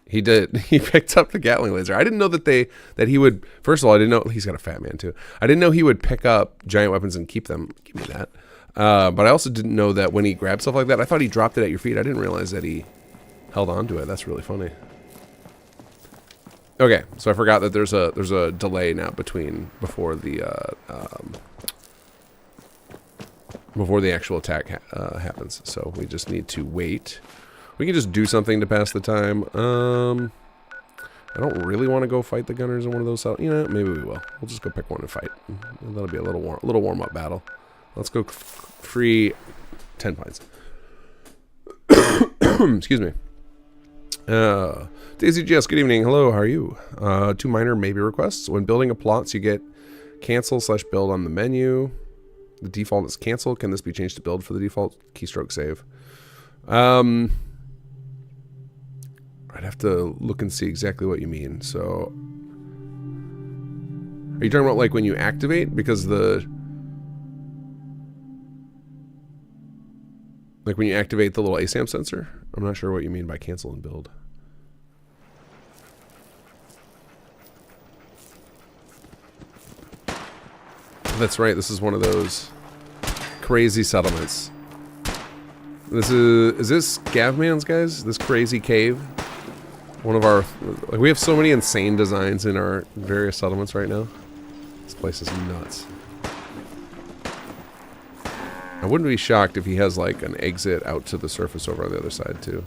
He did. He picked up the Gatling laser. I didn't know that he would. First of all, I didn't know he's got a fat man too. I didn't know he would pick up giant weapons and keep them. Give me that. But I also didn't know that when he grabbed stuff like that, I thought he dropped it at your feet. I didn't realize that he held on to it. That's really funny. Okay, so I forgot that there's a delay now before the actual attack happens. So we just need to wait. We can just do something to pass the time. I don't really want to go fight the gunners in one of those. You know, maybe we will. We'll just go pick one and fight. That'll be a little warm-up battle. Let's go free 10 pints. Excuse me. Daisy GS, good evening. Hello, how are you? 2 minor maybe requests. When building a plot, you get cancel/build on the menu. The default is cancel. Can this be changed to build for the default? Keystroke save. I'd have to look and see exactly what you mean. So, are you talking about like when you activate? Because like when you activate the little ASAM sensor? I'm not sure what you mean by cancel and build. That's right, this is one of those crazy settlements. Is this Gavman's, guys? This crazy cave? One of our... Like, we have so many insane designs in our various settlements right now. This place is nuts. I wouldn't be shocked if he has, like, an exit out to the surface over on the other side, too.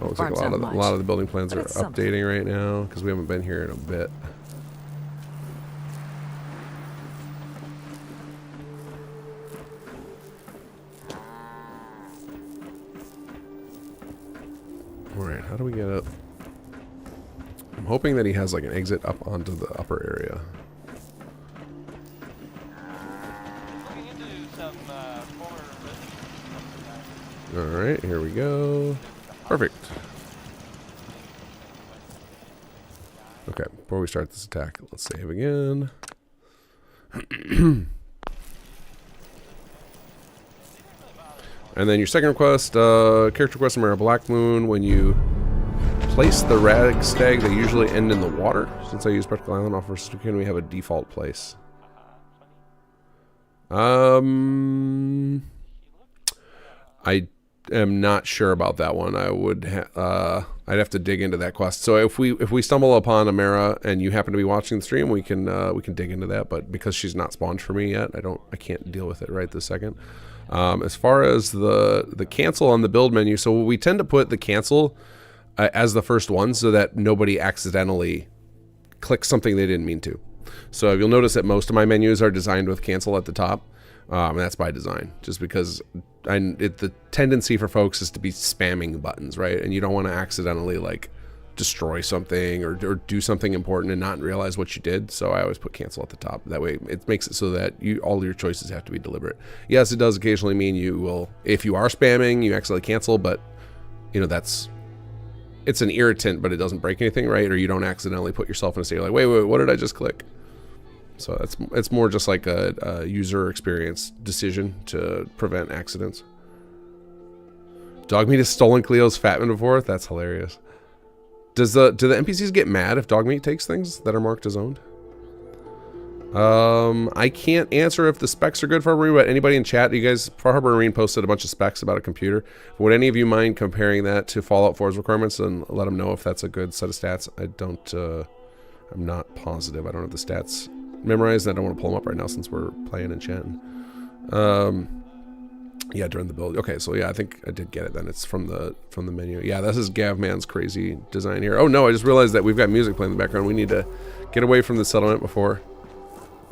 Oh, looks like a lot of the building plans are updating right now, because we haven't been here in a bit. Alright, how do we get up? I'm hoping that he has like an exit up onto the upper area. Alright, here we go. Perfect. Okay, before we start this attack, let's save again. And then your second request, character request, Mara Black Moon. When you place the rag stag, they usually end in the water. Since I use Spectacle Island offers, can we have a default place? I am not sure about that one. I would I'd have to dig into that quest. So if we stumble upon Amara and you happen to be watching the stream, we can dig into that. But because she's not spawned for me yet, I can't deal with it right this second. As far as the cancel on the build menu, so we tend to put the cancel as the first one so that nobody accidentally clicks something they didn't mean to. So you'll notice that most of my menus are designed with cancel at the top. And that's by design, just because the tendency for folks is to be spamming buttons, right? And you don't want to accidentally like destroy something or do something important and not realize what you did. So I always put cancel at the top. That way it makes it so that all your choices have to be deliberate. Yes, it does occasionally mean you will, if you are spamming, you accidentally cancel, but you know, it's an irritant, but it doesn't break anything, right? Or you don't accidentally put yourself in a state like, wait, what did I just click? So it's more just like a user experience decision to prevent accidents. Dog meat has stolen Cleo's Fatman before? That's hilarious. Do the NPCs get mad if dog meat takes things that are marked as owned? I can't answer if the specs are good for Harbor Marine, but anybody in chat, you guys, Far Harbor Marine posted a bunch of specs about a computer. Would any of you mind comparing that to Fallout 4's requirements and let them know if that's a good set of stats? I'm not positive. I don't have the stats memorized. I don't want to pull them up right now since we're playing and chatting. Yeah, during the build. Okay, so yeah, I think I did get it then. It's from the menu. Yeah, this is Gavman's crazy design here. Oh no, I just realized that we've got music playing in the background. We need to get away from the settlement before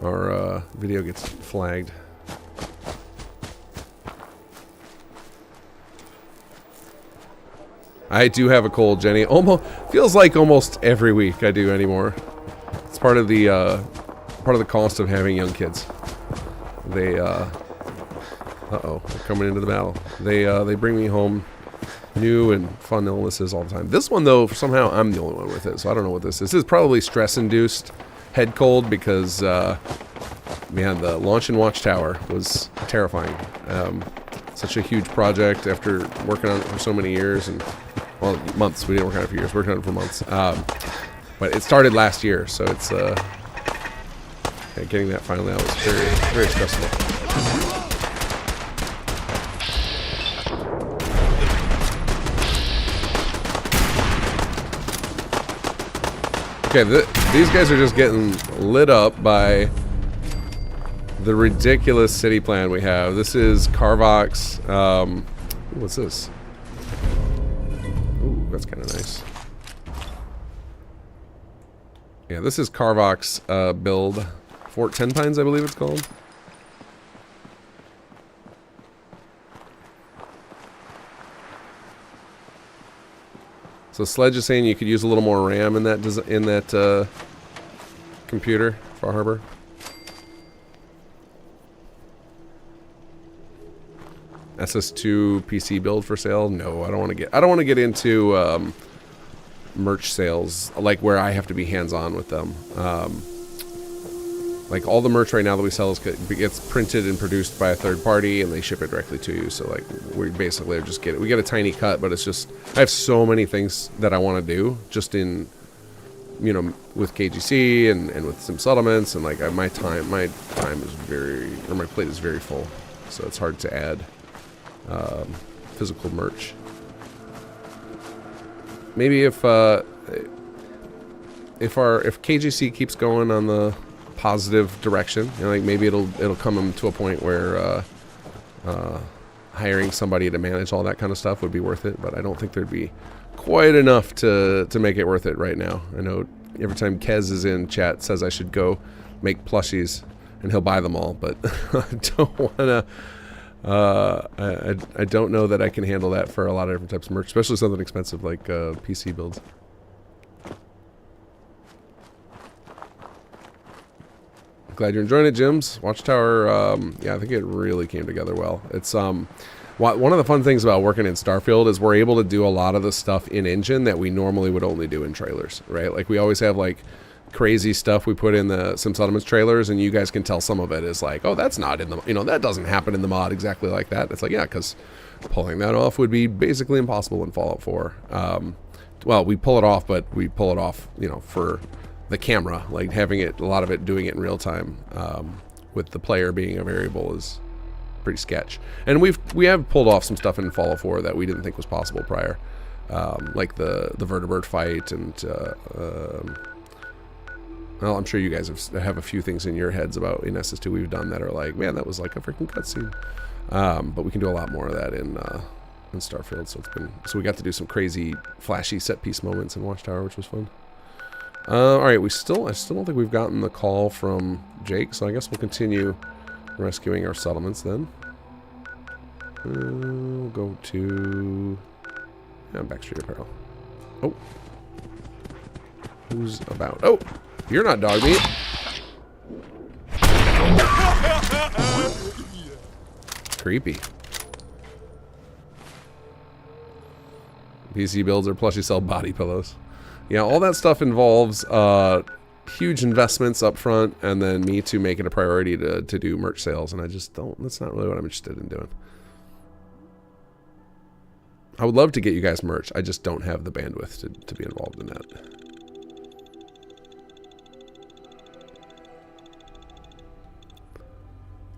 our video gets flagged. I do have a cold, Jenny. Almost feels like almost every week I do anymore. It's part of the cost of having young kids. They uh-oh, they're coming into the battle. They bring me home new and fun illnesses all the time. This one though, somehow I'm the only one with it, so I don't know what this is. This is probably stress-induced head cold because man, the launch in Watchtower was terrifying. Such a huge project after working on it for so many years and well, months. We didn't work on it for years. Working on it for months. But it started last year, so it's getting that finally out was very, very stressful. Okay, these guys are just getting lit up by the ridiculous city plan we have. This is Carvox. What's this? Ooh, that's kind of nice. Yeah, this is Carvox build. Fort Ten Pines, I believe it's called. So Sledge is saying you could use a little more RAM in that computer, Far Harbor. SS2 PC build for sale? No, I don't want to get into merch sales like where I have to be hands-on with them. Like all the merch right now that we sell gets printed and produced by a third party and they ship it directly to you. So like we basically just we get a tiny cut, but it's just I have so many things that I want to do just in, you know, with KGC and with some settlements and like my time is my plate is very full, so it's hard to add physical merch. Maybe if KGC keeps going on the positive direction, you know, like maybe it'll come to a point where hiring somebody to manage all that kind of stuff would be worth it, but I don't think there'd be quite enough to make it worth it right now. I know every time Kez is in chat says I should go make plushies and he'll buy them all, but I don't want to I don't know that I can handle that for a lot of different types of merch, especially something expensive like PC builds. Glad you're enjoying it, Jims. Watchtower, yeah, I think it really came together well. It's one of the fun things about working in Starfield is we're able to do a lot of the stuff in engine that we normally would only do in trailers, right? Like we always have like crazy stuff we put in the Sim Settlements trailers, and you guys can tell some of it is like, oh, that's not in the, you know, that doesn't happen in the mod exactly like that. It's like, yeah, because pulling that off would be basically impossible in Fallout 4. Well, we pull it off, but we pull it off, you know, for the camera, like having it, a lot of it doing it in real time, with the player being a variable is pretty sketch. And we have pulled off some stuff in Fallout 4 that we didn't think was possible prior, like the vertebrate fight, and well, I'm sure you guys have a few things in your heads about in SS2 we've done that are like, man, that was like a freaking cutscene. But we can do a lot more of that in Starfield. So we got to do some crazy, flashy set piece moments in Watchtower, which was fun. All right, I still don't think we've gotten the call from Jake, so I guess we'll continue rescuing our settlements then. We'll go to Backstreet Apparel. Oh, who's about? Oh, you're not dog meat. Creepy. PC builds or plushie sell body pillows. Yeah, all that stuff involves huge investments up front, and then me to make it a priority to do merch sales, and I just don't, that's not really what I'm interested in doing. I would love to get you guys merch, I just don't have the bandwidth to be involved in that.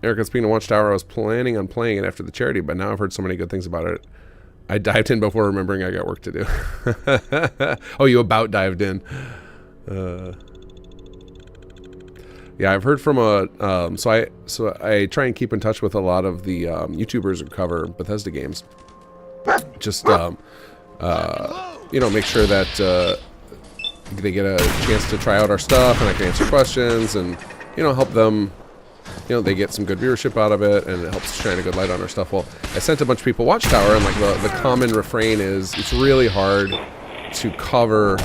Erica, speaking of Watchtower, I was planning on playing it after the charity, but now I've heard so many good things about it. I dived in before remembering I got work to do. Oh, you about dived in. Yeah, I've heard from so I try and keep in touch with a lot of the YouTubers who cover Bethesda games. Just you know, make sure that they get a chance to try out our stuff, and I can answer questions, and you know, help them. You know, they get some good viewership out of it, and it helps shine a good light on our stuff. Well, I sent a bunch of people Watchtower, and like the common refrain is it's really hard to cover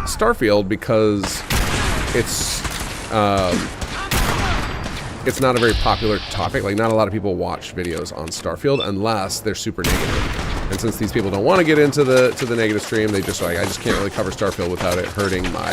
Starfield because it's not a very popular topic. Like, not a lot of people watch videos on Starfield unless they're super negative. And since these people don't want to get into the negative stream, they just like, I just can't really cover Starfield without it hurting my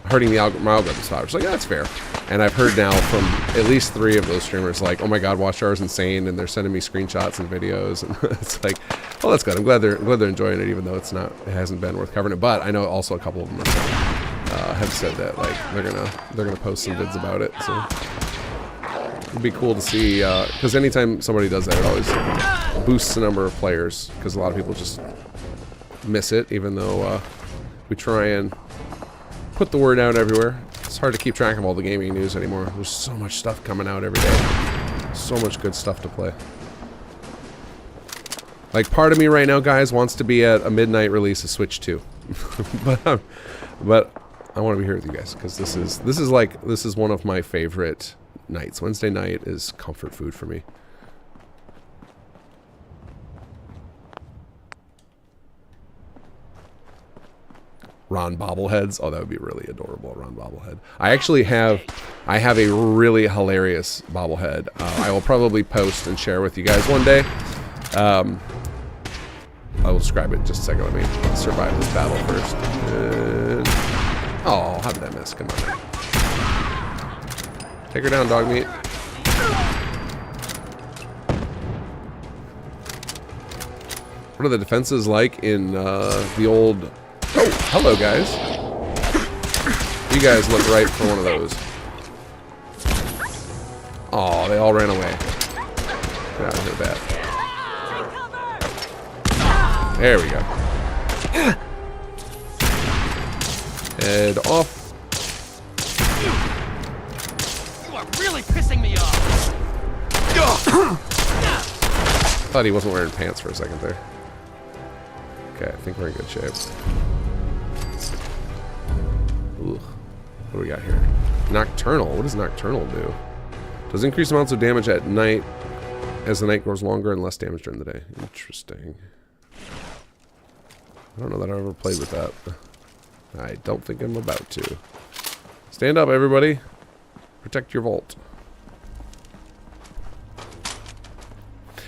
hurting the algorithm spot. Which is like, yeah, that's fair. And I've heard now from at least 3 of those streamers like, oh my god, Watchtower is insane, and they're sending me screenshots and videos, and it's like, well, that's good. I'm glad they're enjoying it, even though it hasn't been worth covering it. But I know also a couple of them have said that like they're gonna post some vids about it. So it'd be cool to see, because anytime somebody does that, it always boosts the number of players, because a lot of people just miss it, even though we try and put the word out everywhere. It's hard to keep track of all the gaming news anymore. There's so much stuff coming out every day. So much good stuff to play. Like, part of me right now, guys, wants to be at a midnight release of Switch 2. but I want to be here with you guys, because this is one of my favorite nights. Wednesday night is comfort food for me. Ron bobbleheads. Oh, that would be really adorable, Ron bobblehead. I have a really hilarious bobblehead. I will probably post and share with you guys one day. I will describe it in just a second. Let me survive this battle first. And, oh, how did I miss? Come on. Take her down, dog meat. What are the defenses like in the old... Oh, hello, guys. You guys look right for one of those. Oh, they all ran away. Get out of here, bat. There we go. Head off. You are really pissing me off. Thought he wasn't wearing pants for a second there. Okay, I think we're in good shape. Ugh. What do we got here? Nocturnal. What does Nocturnal do? Does increase amounts of damage at night as the night grows longer and less damage during the day. Interesting. I don't know that I've ever played with that. I don't think I'm about to. Stand up, everybody. Protect your vault.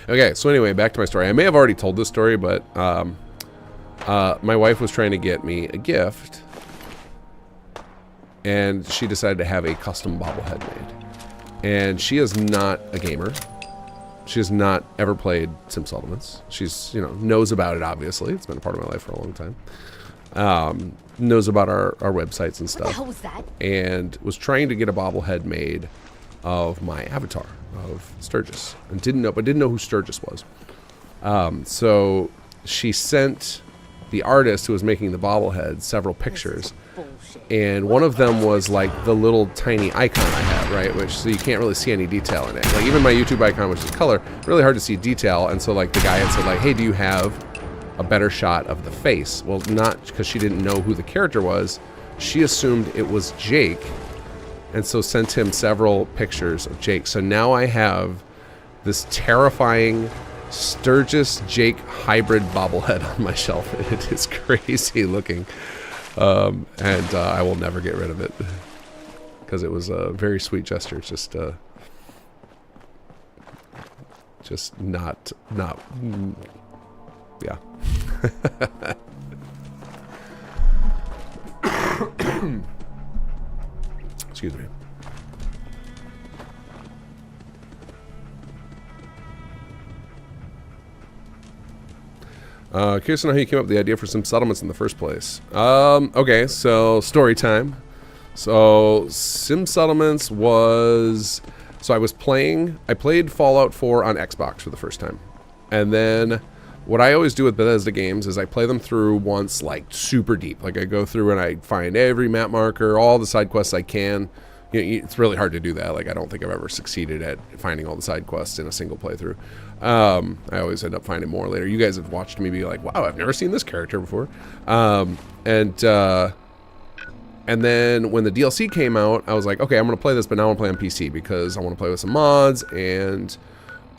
Okay, so anyway, back to my story. I may have already told this story, but my wife was trying to get me a gift, and she decided to have a custom bobblehead made. And she is not a gamer. She has not ever played Sim Settlements. She's, you know, knows about it, obviously. It's been a part of my life for a long time. Knows about our websites and stuff. What the hell was that? And was trying to get a bobblehead made of my avatar, of Sturgis. And didn't know who Sturgis was. So she sent the artist who was making the bobblehead several pictures. And one of them was like the little tiny icon I have, right? Which, so you can't really see any detail in it. Like even my YouTube icon, which is color, really hard to see detail. And so like the guy had said like, hey, do you have a better shot of the face? Well, not because she didn't know who the character was. She assumed it was Jake. And so sent him several pictures of Jake. So now I have this terrifying Sturgis Jake hybrid bobblehead on my shelf. It is crazy looking. And I will never get rid of it because it was a very sweet gesture. It's just not, yeah. Excuse me. Curious to know how you came up with the idea for Sim Settlements in the first place. Okay, so story time. So Sim Settlements was... So I played Fallout 4 on Xbox for the first time. And then what I always do with Bethesda games is I play them through once, like, super deep. Like, I go through and I find every map marker, all the side quests I can. You know, it's really hard to do that. Like, I don't think I've ever succeeded at finding all the side quests in a single playthrough. I always end up finding more later. You guys have watched me be like, wow, I've never seen this character before. And then when the DLC came out, I was like, okay, I'm going to play this, but now I want to play on PC because I want to play with some mods, and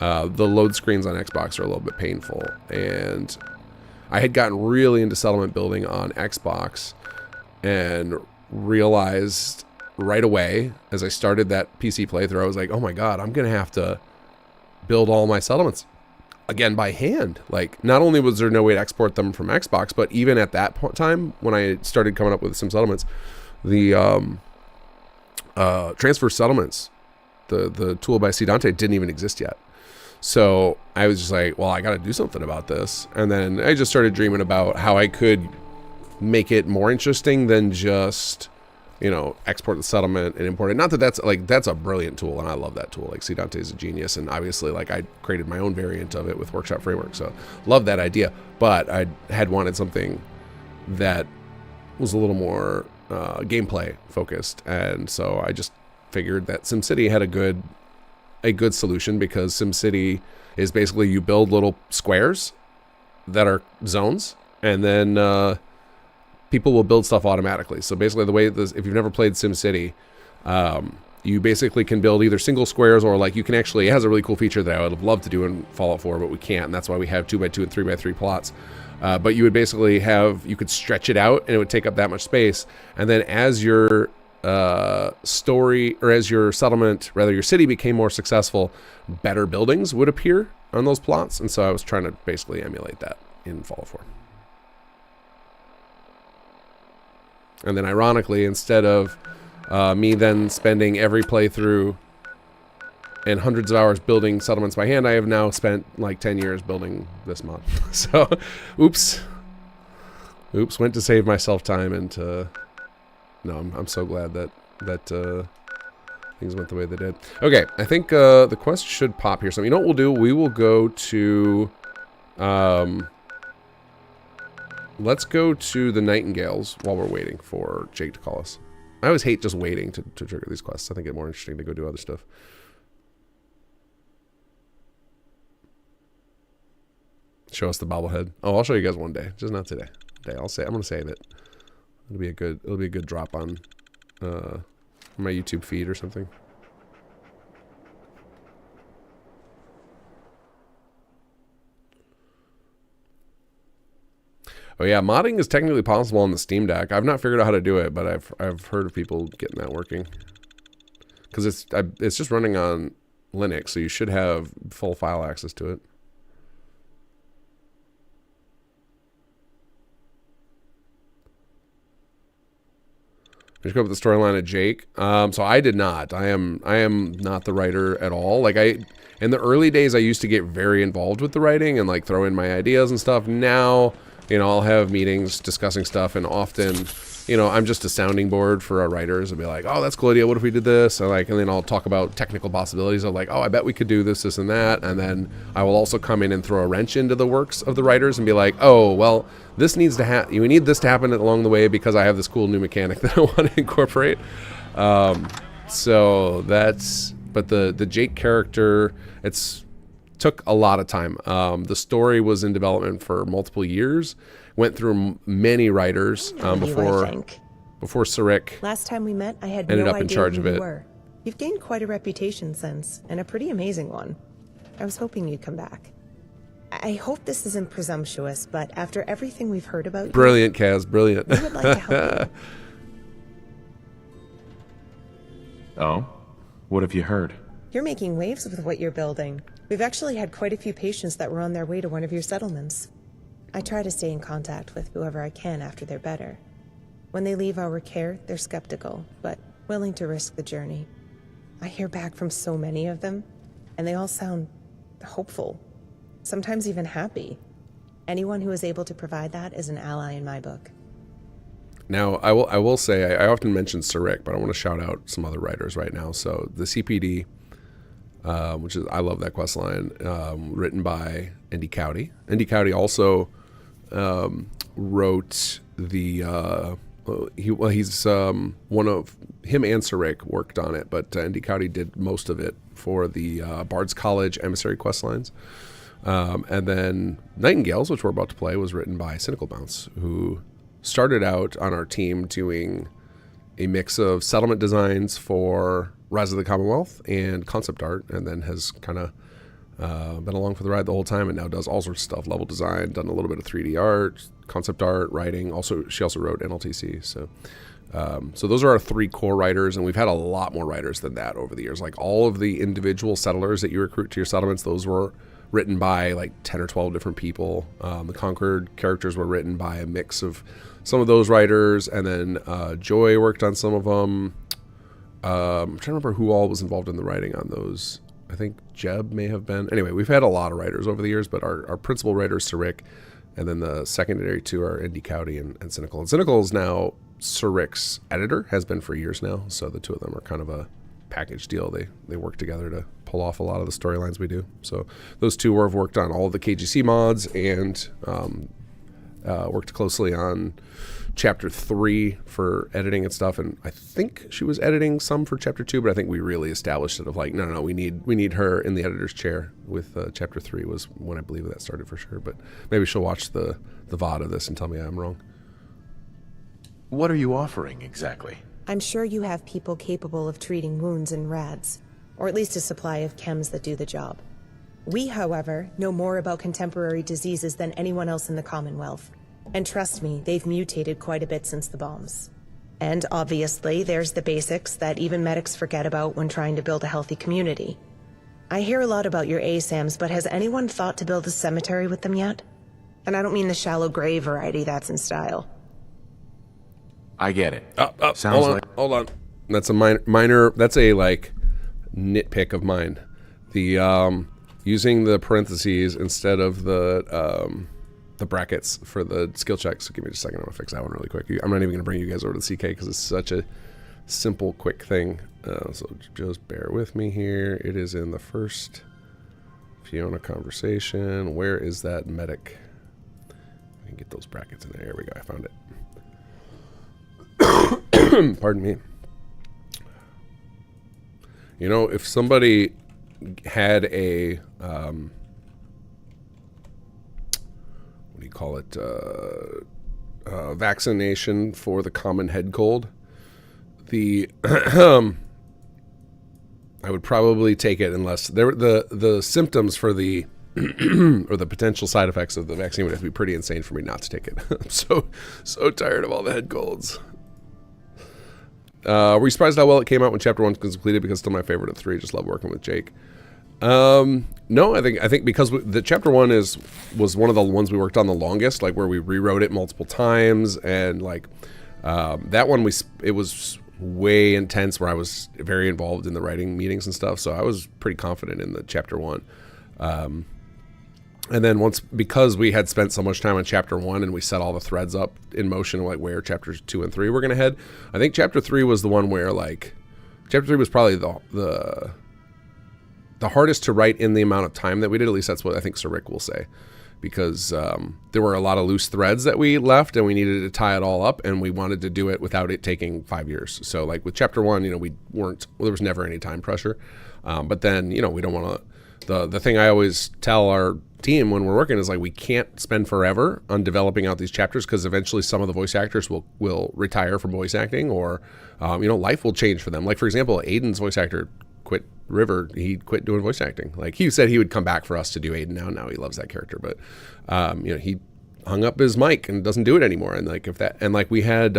the load screens on Xbox are a little bit painful. And I had gotten really into settlement building on Xbox and realized right away as I started that PC playthrough, I was like, oh my god, I'm going to have to build all my settlements again by hand. Like, not only was there no way to export them from Xbox, but even at that time when I started coming up with some settlements, the transfer settlements, the tool by C. Dante didn't even exist yet. So I was just like, well, I got to do something about this. And then I just started dreaming about how I could make it more interesting than just, you know, export the settlement and import it. Not that that's a brilliant tool, and I love that tool. Like, C. Dante is a genius, and obviously, like, I created my own variant of it with Workshop Framework, so love that idea. But I had wanted something that was a little more gameplay focused, and so I just figured that SimCity had a good solution, because SimCity is basically you build little squares that are zones, and then people will build stuff automatically. So basically the way this, if you've never played SimCity, you basically can build either single squares, or like you can actually, it has a really cool feature that I would have loved to do in Fallout 4, but we can't, and that's why we have 2x2 and 3x3 plots. But you would basically have, you could stretch it out and it would take up that much space. And then as your story, or as your settlement, rather your city became more successful, better buildings would appear on those plots. And so I was trying to basically emulate that in Fallout 4. And then ironically, instead of me then spending every playthrough and hundreds of hours building settlements by hand, I have now spent like 10 years building this mod. So, oops, went to save myself time, and no, I'm so glad that things went the way they did. Okay, I think the quest should pop here. So you know what we'll do? We will go to, let's go to the Nightingales while we're waiting for Jake to call us. I always hate just waiting to trigger these quests. I think it's more interesting to go do other stuff. Show us the bobblehead. Oh, I'll show you guys one day, just not today. I'm gonna save it. It'll be a good drop on my YouTube feed or something. Oh yeah, modding is technically possible on the Steam Deck. I've not figured out how to do it, but I've heard of people getting that working. Because it's just running on Linux, so you should have full file access to it. Did you come up with the storyline of Jake? So I did not. I am not the writer at all. Like in the early days, I used to get very involved with the writing and like throw in my ideas and stuff. Now, you know, I'll have meetings discussing stuff, and often, you know, I'm just a sounding board for our writers and be like, oh, that's a cool idea. What if we did this? And then I'll talk about technical possibilities of like, oh, I bet we could do this, this, and that. And then I will also come in and throw a wrench into the works of the writers and be like, oh, well, this needs to happen. We need this to happen along the way because I have this cool new mechanic that I want to incorporate. So that's, but the Jake character, took a lot of time. The story was in development for multiple years. Went through many writers before Surik Last time we met, I had ended no up in idea charge who of you it. were. You've gained quite a reputation since, and a pretty amazing one. I was hoping you'd come back. I hope this isn't presumptuous, but after everything we've heard about Brilliant, Kaz, brilliant. we would like to help you. Oh? What have you heard? You're making waves with what you're building. We've actually had quite a few patients that were on their way to one of your settlements. I try to stay in contact with whoever I can after they're better. When they leave our care, they're skeptical, but willing to risk the journey. I hear back from so many of them, and they all sound hopeful, sometimes even happy. Anyone who is able to provide that is an ally in my book. Now, I will say, I often mention Surik, but I want to shout out some other writers right now. So the CPD, which is, I love that quest line, written by Andy Cowdy. Andy Cowdy also wrote the, he's one of, him and Surik worked on it, but Andy Cowdy did most of it for the Bard's College emissary quest lines. And then Nightingales, which we're about to play, was written by Cynical Bounce, who started out on our team doing a mix of settlement designs for Rise of the Commonwealth and concept art, and then has kind of been along for the ride the whole time, and now does all sorts of stuff, level design, done a little bit of 3D art, concept art, writing. She also wrote NLTC. So those are our three core writers, and we've had a lot more writers than that over the years. Like all of the individual settlers that you recruit to your settlements, those were written by like 10 or 12 different people. The Conquered characters were written by a mix of some of those writers, and then Joy worked on some of them. I'm trying to remember who all was involved in the writing on those. I think Jeb may have been. Anyway, we've had a lot of writers over the years, but our principal writer is Surik, and then the secondary two are Andy Cowdy and Cynical. And Cynical is now Surik's editor, has been for years now, so the two of them are kind of a package deal. They work together to pull off a lot of the storylines we do. So those two have worked on all of the KGC mods and worked closely on Chapter 3 for editing and stuff, and I think she was editing some for Chapter 2, but I think we really established it of like, no, we need her in the editor's chair with Chapter 3 was when I believe that started for sure, but maybe she'll watch the VOD of this and tell me I'm wrong. What are you offering exactly? I'm sure you have people capable of treating wounds and rads, or at least a supply of chems that do the job. We, however, know more about contemporary diseases than anyone else in the Commonwealth. And trust me, they've mutated quite a bit since the bombs. And obviously, there's the basics that even medics forget about when trying to build a healthy community. I hear a lot about your ASAMs, but has anyone thought to build a cemetery with them yet? And I don't mean the shallow grave variety that's in style. I get it. Sounds hold on. That's a minor. That's a like nitpick of mine. The using the parentheses instead of the brackets for the skill checks. So give me just a second. I'm gonna fix that one really quick. I'm not even gonna bring you guys over to the CK because it's such a simple, quick thing. So just bear with me here. It is in the first Fiona conversation. Where is that medic? I can get those brackets in there. Here we go. I found it. Pardon me. You know, if somebody had a what do you call it? Vaccination for the common head cold. I would probably take it unless the symptoms for the or the potential side effects of the vaccine would have to be pretty insane for me not to take it. I'm so tired of all the head colds. Were you surprised how well it came out when Chapter 1 was completed? Because it's still my favorite of 3. Just love working with Jake. No, I think because the Chapter 1 was one of the ones we worked on the longest, like where we rewrote it multiple times, and like that one it was way intense, where I was very involved in the writing meetings and stuff, so I was pretty confident in the Chapter 1. And then because we had spent so much time on Chapter 1 and we set all the threads up in motion, like where Chapters 2 and 3 were going to head, I think Chapter 3 was the one where, like, Chapter 3 was probably the hardest to write in the amount of time that we did. At least that's what I think Sir Rick will say, because there were a lot of loose threads that we left and we needed to tie it all up, and we wanted to do it without it taking 5 years. So like with Chapter 1, there was never any time pressure. But then, we don't want to, the thing I always tell our team when we're working is, like, we can't spend forever on developing out these chapters, because eventually some of the voice actors will retire from voice acting, or life will change for them. Like, for example, Aiden's voice actor quit. He quit doing voice acting. Like, he said he would come back for us to do Aiden now he loves that character, but he hung up his mic and doesn't do it anymore. And like we had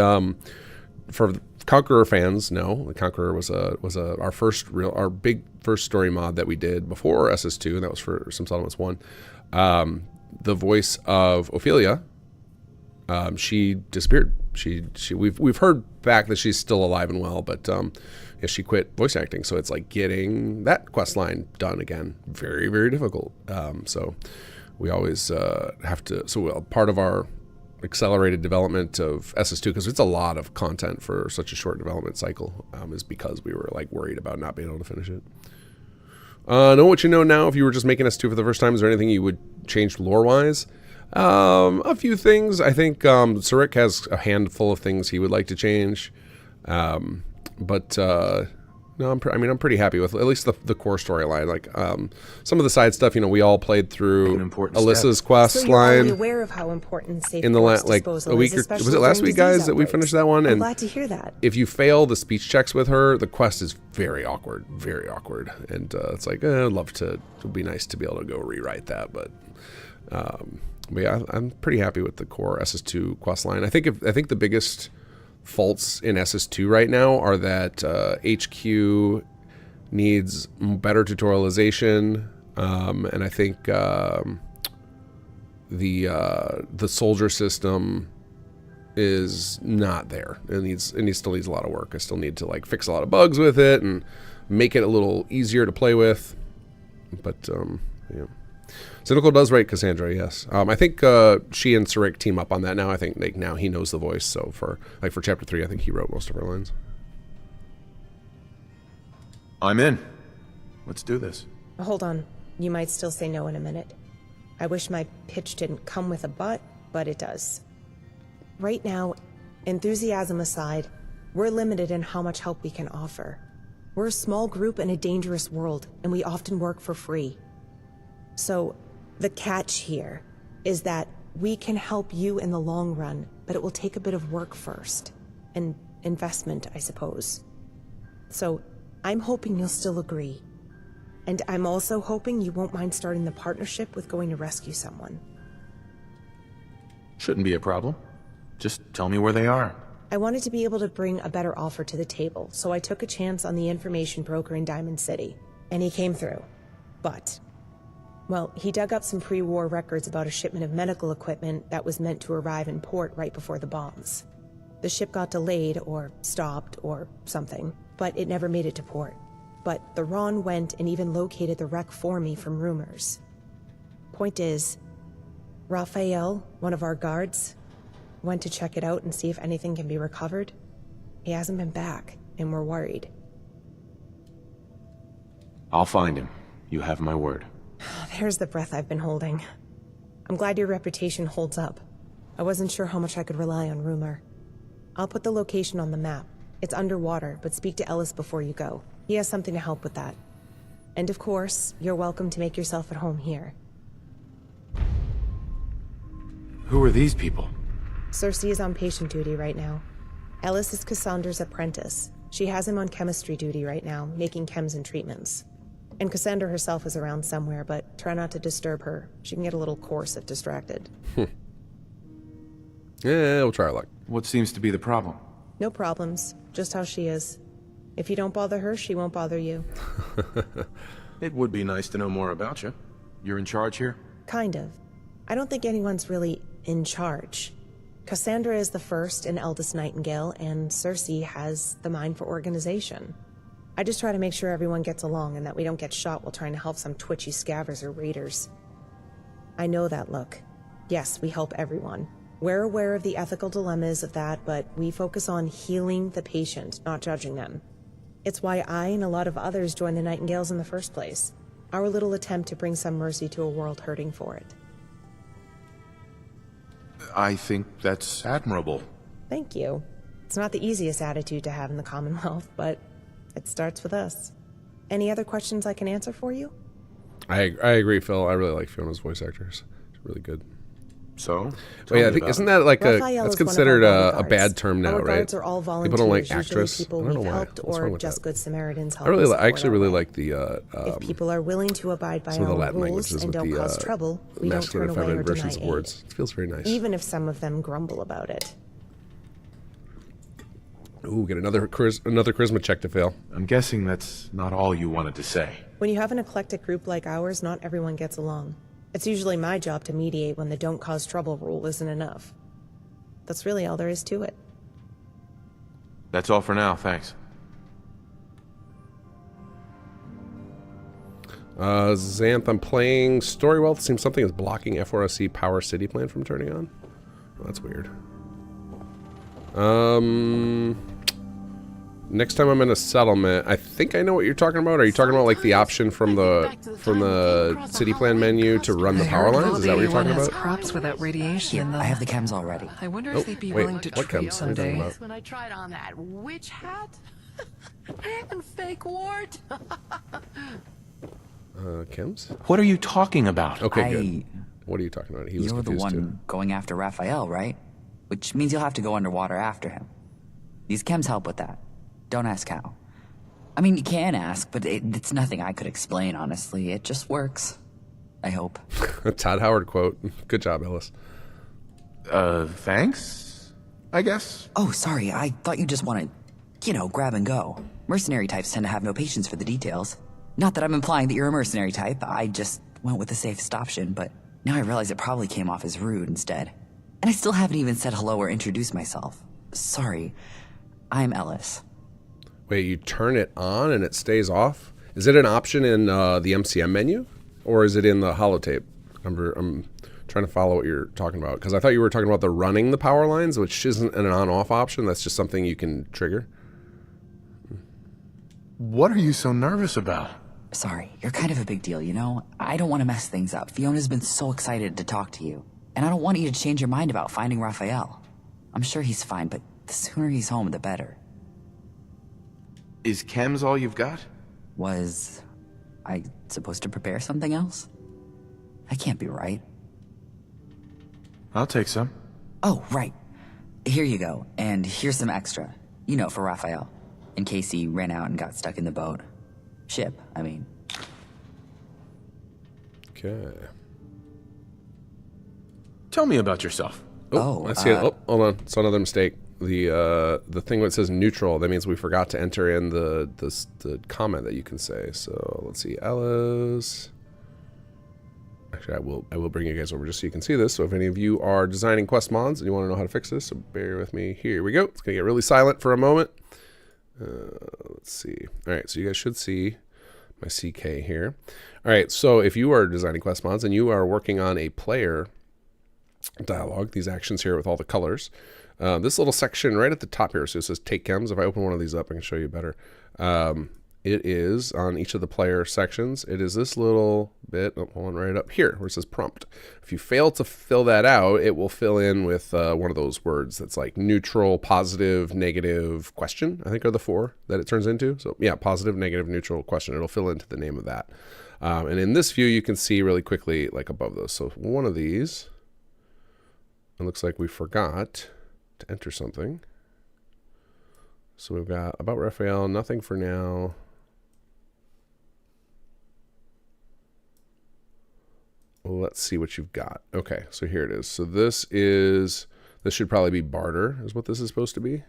for Conqueror fans know, Conqueror was our big first story mod that we did before SS2, and that was for Some Settlements 1. The voice of Ophelia, she disappeared. We've heard back that she's still alive and well, but she quit voice acting. So it's like getting that quest line done again, very, very difficult. So we always have to. So part of our accelerated development of SS2, because it's a lot of content for such a short development cycle, is because we were like worried about not being able to finish it. Know what you know now. If you were just making S2 for the first time, is there anything you would change lore-wise? A few things. I think Sarik has a handful of things he would like to change. But no, I'm pretty happy with at least the core storyline. Like some of the side stuff, we all played through Alyssa's quest so you're line. Aware of how important safe in the a week or was it last week, guys, that we finished that one? I'm and glad to hear that. If you fail the speech checks with her, the quest is very awkward, and it's like I'd love to. It would be nice to be able to go rewrite that, but yeah, I'm pretty happy with the core SS2 quest line. I think the biggest faults in SS2 right now are that HQ needs better tutorialization, and I think the soldier system is not there. It still needs a lot of work. I still need to like fix a lot of bugs with it and make it a little easier to play with. But yeah. Cynical does write Cassandra, yes. I think she and Sarik team up on that now. I think now he knows the voice. So for Chapter 3, I think he wrote most of our lines. I'm in. Let's do this. Hold on. You might still say no in a minute. I wish my pitch didn't come with a but it does. Right now, enthusiasm aside, we're limited in how much help we can offer. We're a small group in a dangerous world, and we often work for free. So, the catch here is that we can help you in the long run, but it will take a bit of work first. An investment, I suppose. So, I'm hoping you'll still agree. And I'm also hoping you won't mind starting the partnership with going to rescue someone. Shouldn't be a problem. Just tell me where they are. I wanted to be able to bring a better offer to the table, so I took a chance on the information broker in Diamond City. And he came through. But well, he dug up some pre-war records about a shipment of medical equipment that was meant to arrive in port right before the bombs. The ship got delayed, or stopped, or something, but it never made it to port. But the Ron went and even located the wreck for me from rumors. Point is, Raphael, one of our guards, went to check it out and see if anything can be recovered. He hasn't been back, and we're worried. I'll find him. You have my word. There's the breath I've been holding. I'm glad your reputation holds up. I wasn't sure how much I could rely on rumor. I'll put the location on the map. It's underwater, but speak to Ellis before you go. He has something to help with that. And of course, you're welcome to make yourself at home here. Who are these people? Cersei is on patient duty right now. Ellis is Cassandra's apprentice. She has him on chemistry duty right now, making chems and treatments. And Cassandra herself is around somewhere, but try not to disturb her. She can get a little coarse if distracted. Yeah, we'll try our luck. What seems to be the problem? No problems, just how she is. If you don't bother her, she won't bother you. It would be nice to know more about you. You're in charge here? Kind of. I don't think anyone's really in charge. Cassandra is the first and eldest Nightingale, and Cersei has the mind for organization. I just try to make sure everyone gets along and that we don't get shot while trying to help some twitchy scavvers or raiders. I know that look. Yes, we help everyone. We're aware of the ethical dilemmas of that, but we focus on healing the patient, not judging them. It's why I and a lot of others joined the Nightingales in the first place. Our little attempt to bring some mercy to a world hurting for it. I think that's admirable. Thank you. It's not the easiest attitude to have in the Commonwealth, but it starts with us. Any other questions I can answer for you? I agree, Phil. I really like Fiona's voice actors. It's really good. So? Well, yeah, I think, isn't that like Raphael that's is one of considered our a bad term now, Our right? guards are all volunteers, People don't like usually actress. people I don't know we've why. helped What's or wrong with just that? good Samaritans help I really, us I actually support really our like the if people are willing to abide by some of the our Latin rules languages and with don't the cause trouble, we don't masculine turn and away feminine or deny versions of aid. words. It feels very nice. Even if some of them grumble about it. Ooh, get another charisma check to fail. I'm guessing that's not all you wanted to say. When you have an eclectic group like ours, not everyone gets along. It's usually my job to mediate when the don't cause trouble rule isn't enough. That's really all there is to it. That's all for now, thanks. Xanth, I'm playing Story Wealth. Seems something is blocking F4SC Power City plan from turning on. Well, that's weird. Next time I'm in a settlement, I think I know what you're talking about. Are you talking about like the option from the city plan menu to run the power lines? Is that what you're talking about? Crops without radiation. I have the chems already. I wonder if they'd be willing to what trade chems? What are you talking someday. about? When I tried on that witch hat and fake wart. Chems? What are you talking about? Okay, good. What are you talking about? He was You're the confused one too. going after Raphael, right? Which means you'll have to go underwater after him. These chems help with that. Don't ask how. I mean, you can ask, but it's nothing I could explain, honestly. It just works. I hope. Todd Howard quote. Good job, Ellis. Thanks? I guess. Oh, sorry. I thought you just wanted, grab and go. Mercenary types tend to have no patience for the details. Not that I'm implying that you're a mercenary type. I just went with the safest option, but now I realize it probably came off as rude instead. And I still haven't even said hello or introduced myself. Sorry. I'm Ellis. Wait, you turn it on and it stays off? Is it an option in the MCM menu? Or is it in the holotape? I'm trying to follow what you're talking about. Because I thought you were talking about the running the power lines, which isn't an on-off option. That's just something you can trigger. What are you so nervous about? Sorry, you're kind of a big deal, I don't want to mess things up. Fiona's been so excited to talk to you. And I don't want you to change your mind about finding Raphael. I'm sure he's fine, but the sooner he's home, the better. Is chems all you've got? Was I supposed to prepare something else? That can't be right. I'll take some. Oh, right. Here you go, and here's some extra. For Raphael. In case he ran out and got stuck in the boat. Ship, I mean. Okay. Tell me about yourself. I see it. Oh, hold on. It's another mistake. The thing that says neutral, that means we forgot to enter in the comment that you can say. So let's see, Ellis. Actually, I will bring you guys over just so you can see this. So if any of you are designing quest mods and you want to know how to fix this, so bear with me. Here we go. It's gonna get really silent for a moment. Let's see. All right, so you guys should see my CK here. All right, so if you are designing quest mods and you are working on a player dialogue, these actions here with all the colors. This little section right at the top here, so it says take chems. If I open one of these up, I can show you better. It is on each of the player sections. It is this little bit, one right up here where it says prompt. If you fail to fill that out, it will fill in with one of those words that's like neutral, positive, negative, question, I think are the four that it turns into. So yeah, positive, negative, neutral, question. It'll fill into the name of that. And in this view, you can see really quickly like above those. So one of these, it looks like we forgot to enter something. So we've got about Raphael, nothing for now. let's see what you've got. Okay, so here it is. So this should probably be barter, is what this is supposed to be.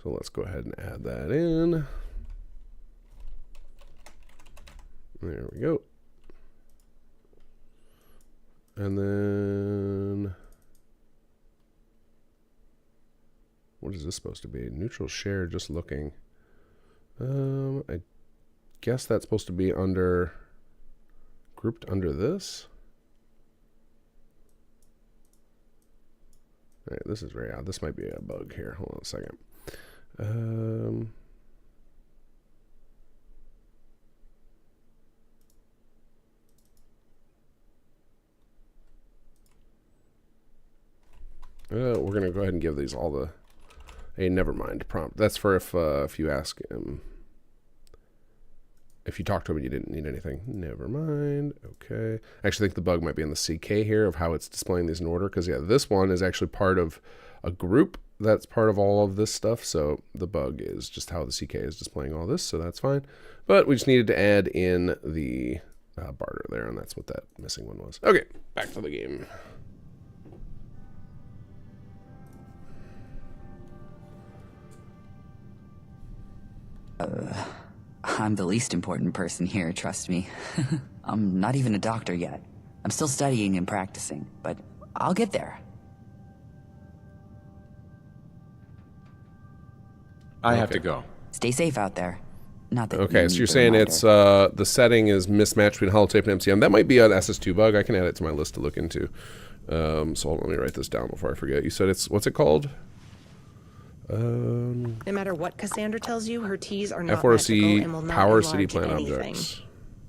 So let's go ahead and add that in. There we go. And then, what is this supposed to be? Neutral share, just looking. I guess that's supposed to be grouped under this. All right, this is very odd. This might be a bug here. Hold on a second. We're going to go ahead and give these all the a never mind prompt. That's for if you ask him. If you talk to him and you didn't need anything. Never mind. Okay. I actually think the bug might be in the CK here of how it's displaying these in order. Because, yeah, this one is actually part of a group that's part of all of this stuff. So the bug is just how the CK is displaying all this. So that's fine. But we just needed to add in the barter there. And that's what that missing one was. Okay. Back to the game. I'm the least important person here, trust me. I'm not even a doctor yet. I'm still studying and practicing, but I'll get there. I have to go. Stay safe out there. Not that okay, so you're saying it's the setting is mismatched between holotape and MCM. That might be an SS2 bug. I can add it to my list to look into. So let me write this down before I forget. You said it's, what's it called? No matter what Cassandra tells you, her T's are not FRC magical and will not Power enlarge City Plan anything. objects.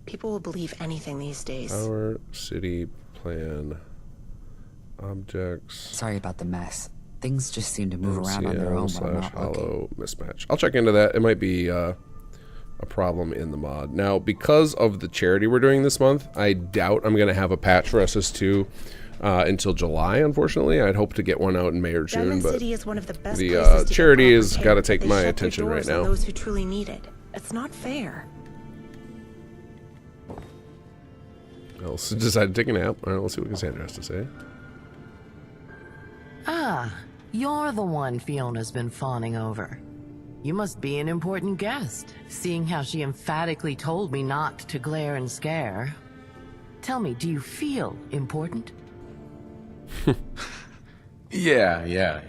People will believe anything these days. Power City Plan objects. Sorry about the mess. Things just seem to move around on their own when I'm not looking. Hollow mismatch. I'll check into that. It might be a problem in the mod. Now, because of the charity we're doing this month, I doubt I'm going to have a patch for SS2 until July, unfortunately. I'd hope to get one out in May or June, Diamond but City is one of the best the charity has got to take my attention right now. Those who truly need it. It's not fair. I'll decide to take a nap. All right, let's see what Cassandra has to say. Ah, you're the one Fiona's been fawning over. You must be an important guest, seeing how she emphatically told me not to glare and scare. Tell me, do you feel important? Yeah.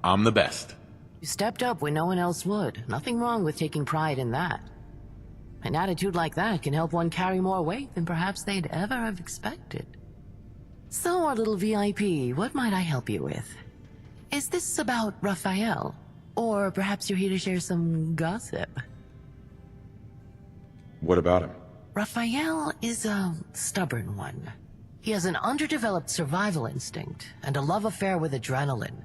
I'm the best. You stepped up when no one else would. Nothing wrong with taking pride in that. An attitude like that can help one carry more weight than perhaps they'd ever have expected. So, our little VIP, what might I help you with? Is this about Raphael? Or perhaps you're here to share some gossip? What about him? Raphael is a stubborn one. He has an underdeveloped survival instinct and a love affair with adrenaline.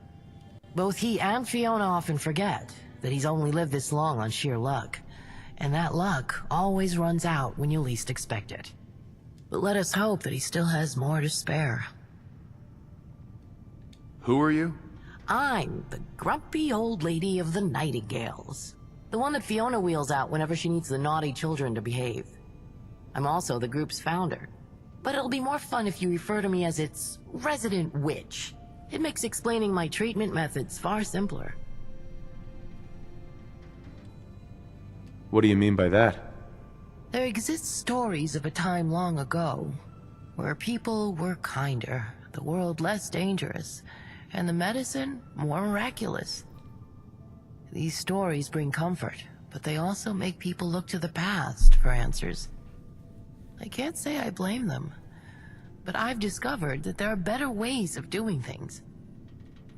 Both he and Fiona often forget that he's only lived this long on sheer luck, and that luck always runs out when you least expect it. But let us hope that he still has more to spare. Who are you? I'm the grumpy old lady of the Nightingales. The one that Fiona wheels out whenever she needs the naughty children to behave. I'm also the group's founder. But it'll be more fun if you refer to me as its resident witch. It makes explaining my treatment methods far simpler. What do you mean by that? There exist stories of a time long ago, where people were kinder, the world less dangerous, and the medicine more miraculous. These stories bring comfort, but they also make people look to the past for answers. I can't say I blame them, but I've discovered that there are better ways of doing things.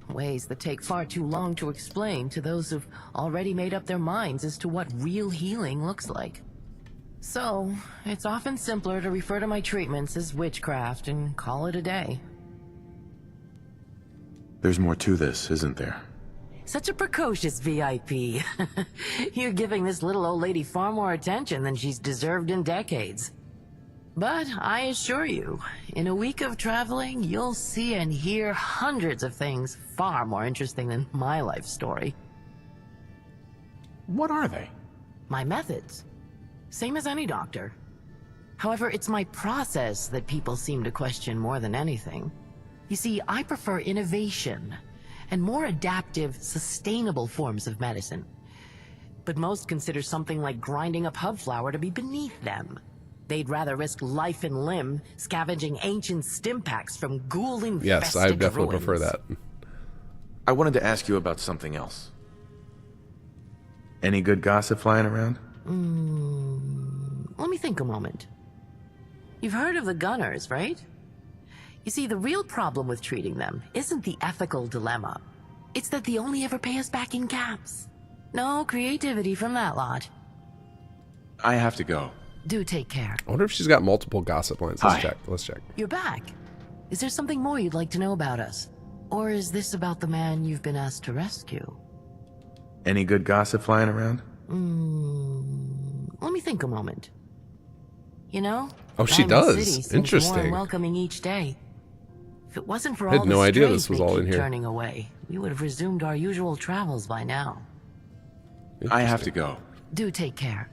Ways that take far too long to explain to those who've already made up their minds as to what real healing looks like. So, it's often simpler to refer to my treatments as witchcraft and call it a day. There's more to this, isn't there? Such a precocious VIP. You're giving this little old lady far more attention than she's deserved in decades. But I assure you, in a week of traveling, you'll see and hear hundreds of things far more interesting than my life story. What are they? My methods. Same as any doctor. However, it's my process that people seem to question more than anything. You see, I prefer innovation and more adaptive, sustainable forms of medicine. But most consider something like grinding up hub flour to be beneath them. They'd rather risk life and limb scavenging ancient stim packs from ghoul-infested Yes, I definitely ruins. prefer that. I wanted to ask you about something else. Any good gossip flying around? Let me think a moment. You've heard of the Gunners, right? You see, the real problem with treating them isn't the ethical dilemma. It's that they only ever pay us back in caps. No creativity from that lot. I have to go. Do take care. I wonder if she's got multiple gossip lines. Let's check. Let's check. You're back. Is there something more you'd like to know about us? Or is this about the man you've been asked to rescue? Any good gossip flying around? Let me think a moment. You know? Oh, she Diamond does. City seems Interesting. more welcoming each day. If it wasn't for I had all no the idea strays this was they all in keep here. turning away, we would have resumed our usual travels by now. I have to go. Do take care.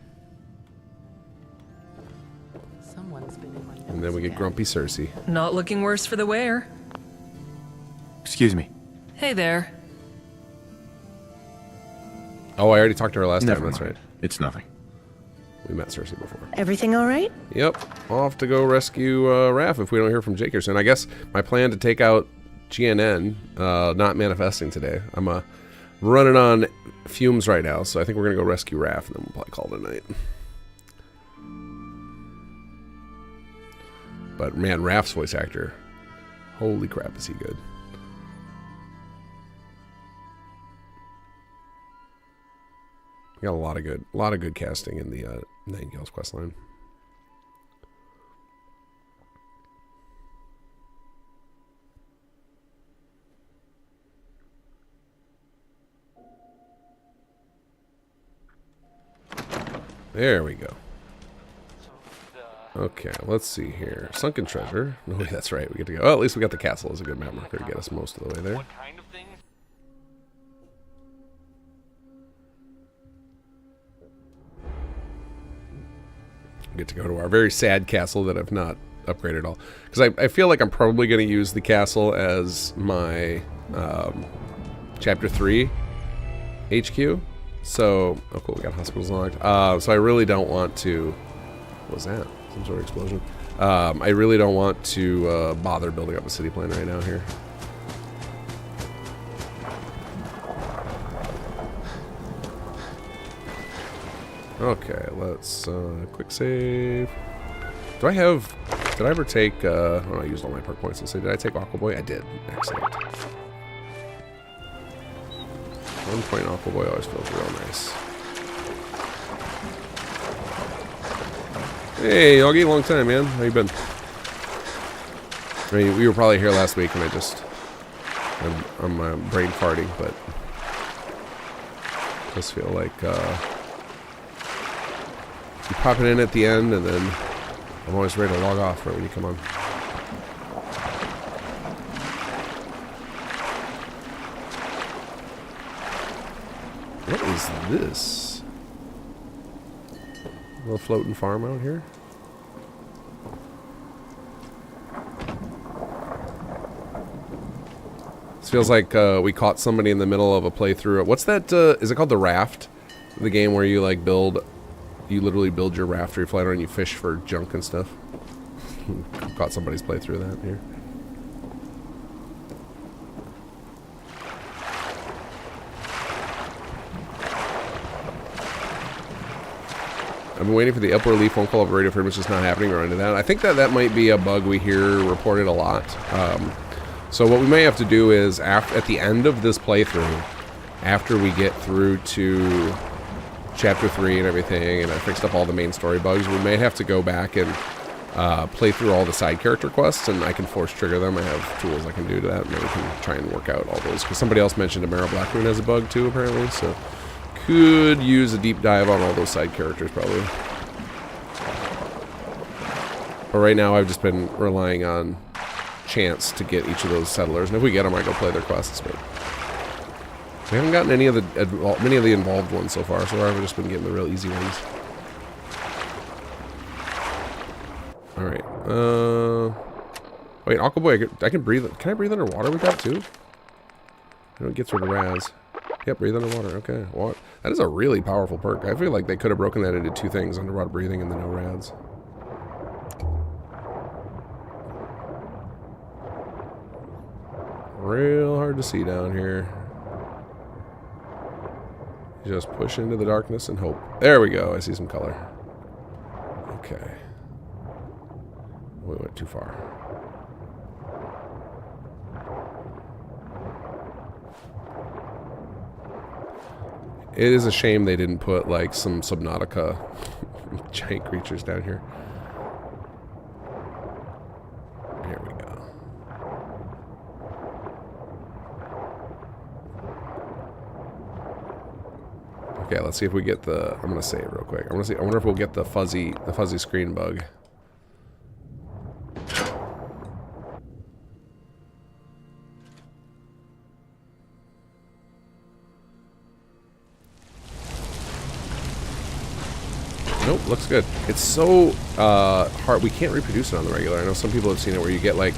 Someone's been in my And then we get Grumpy Cersei. Not looking worse for the wear. Excuse me. Hey there. Oh, I already talked to her last Never time. That's mind. right. It's nothing. We met Cersei before. Everything all right? Yep. Off to go rescue Raph if we don't hear from Jake here soon. I guess my plan to take out GNN, not manifesting today. I'm running on fumes right now, so I think we're going to go rescue Raph, and then we'll probably call it a night. But man, Raph's voice actor, holy crap, is he good. We got a lot of good casting in the Nightingales questline. There we go. Okay, let's see here. Sunken treasure. No, wait, that's right. We get to go. Oh, at least we got the castle as a good map marker to get us most of the way there. Get to go to our very sad castle that I've not upgraded at all. Because I feel like I'm probably going to use the castle as my Chapter 3 HQ. So, oh cool, we got hospitals unlocked. So I really don't want to... What was that? Some sort of explosion. I really don't want to bother building up a city plan right now here. Okay, let's quick save. Did I ever take, oh, I used all my perk points. Let's say, did I take Aqua Boy? I did. Excellent. 1 point Aqua Boy always feels real nice. Hey, Yogi, long time, man. How you been? I mean, we were probably here last week, and I'm brain farting, but I just feel like you pop it in at the end, and then I'm always ready to log off right when you come on. What is this? A little floating farm out here? This feels like we caught somebody in the middle of a playthrough. What's that? Is it called The Raft? The game where you like you literally build your raft or your flighter and you fish for junk and stuff. Caught somebody's playthrough of that here. I've been waiting for the upward leaf phone call of radio frame. It's just not happening or into that. I think that might be a bug we hear reported a lot. So what we may have to do is at the end of this playthrough, after we get through to Chapter 3 and everything, and I fixed up all the main story bugs, we may have to go back and play through all the side character quests, and I can force trigger them. I have tools I can do to that, and then we can try and work out all those. Because somebody else mentioned Amara Blackmoon has a bug too, apparently, so could use a deep dive on all those side characters, probably. But right now, I've just been relying on chance to get each of those settlers, and if we get them, I go play their quests, but we haven't gotten many of the involved ones so far. So far, I've just been getting the real easy ones. All right. Wait, Aqua Boy, I can breathe. Can I breathe underwater with that too? I don't get rid of Raz. Yep, breathe underwater. Okay. What? That is a really powerful perk. I feel like they could have broken that into two things: underwater breathing and the no Raz. Real hard to see down here. Just push into the darkness and hope. There we go. I see some color. Okay. We went too far. It is a shame they didn't put like some Subnautica giant creatures down here. Here we go. Okay, let's see if we get the. I'm gonna save real quick. I wonder if we'll get the fuzzy screen bug. Nope, looks good. It's so hard. We can't reproduce it on the regular. I know some people have seen it where you get like,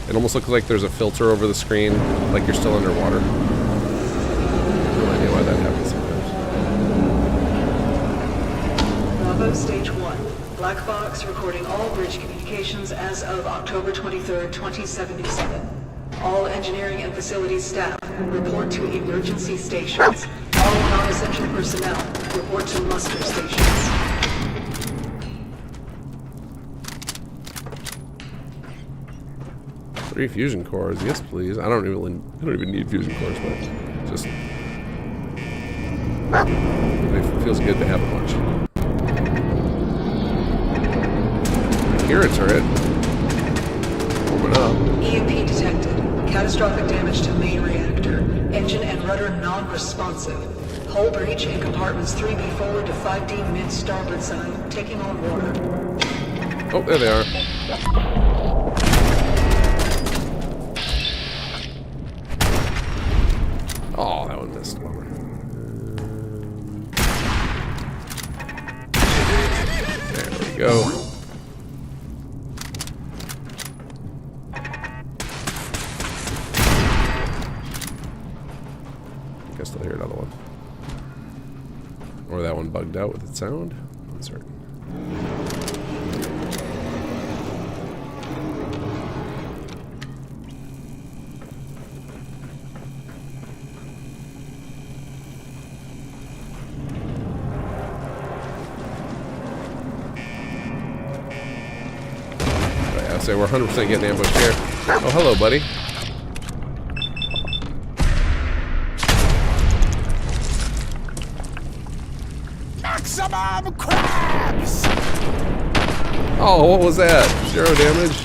it almost looks like there's a filter over the screen, like you're still underwater. No idea why that happens sometimes. Bravo Stage 1. Black box recording all bridge communications as of October 23rd, 2077. All engineering and facilities staff report to emergency stations. All non-essential personnel report to muster stations. 3 fusion cores, yes please. I don't even need fusion cores, but just it feels good to have a bunch. I hear a turret. Open up. EMP detected. Catastrophic damage to main reactor. Engine and rudder non-responsive. Hull breach in compartments 3B forward to 5D mid starboard side. Taking on water. Oh, there they are. Oh, that one missed. Bummer. There we go. I guess they'll hear another one. Or that one bugged out with its sound. Uncertain. Say we're 100% getting ambushed here. Oh, hello, buddy. Maximum crabs! Oh, what was that? 0 damage?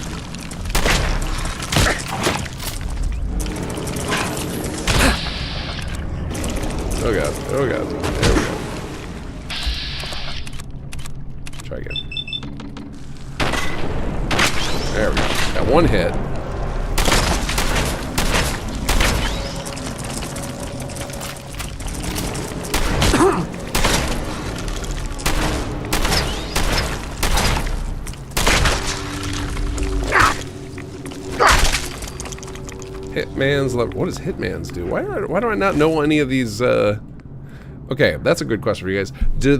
Oh god, oh god. There we go. Try again. There we go. Got one hit. Hitman's level. What does Hitman's do? Why do I not know any of these? Okay, that's a good question for you guys. Do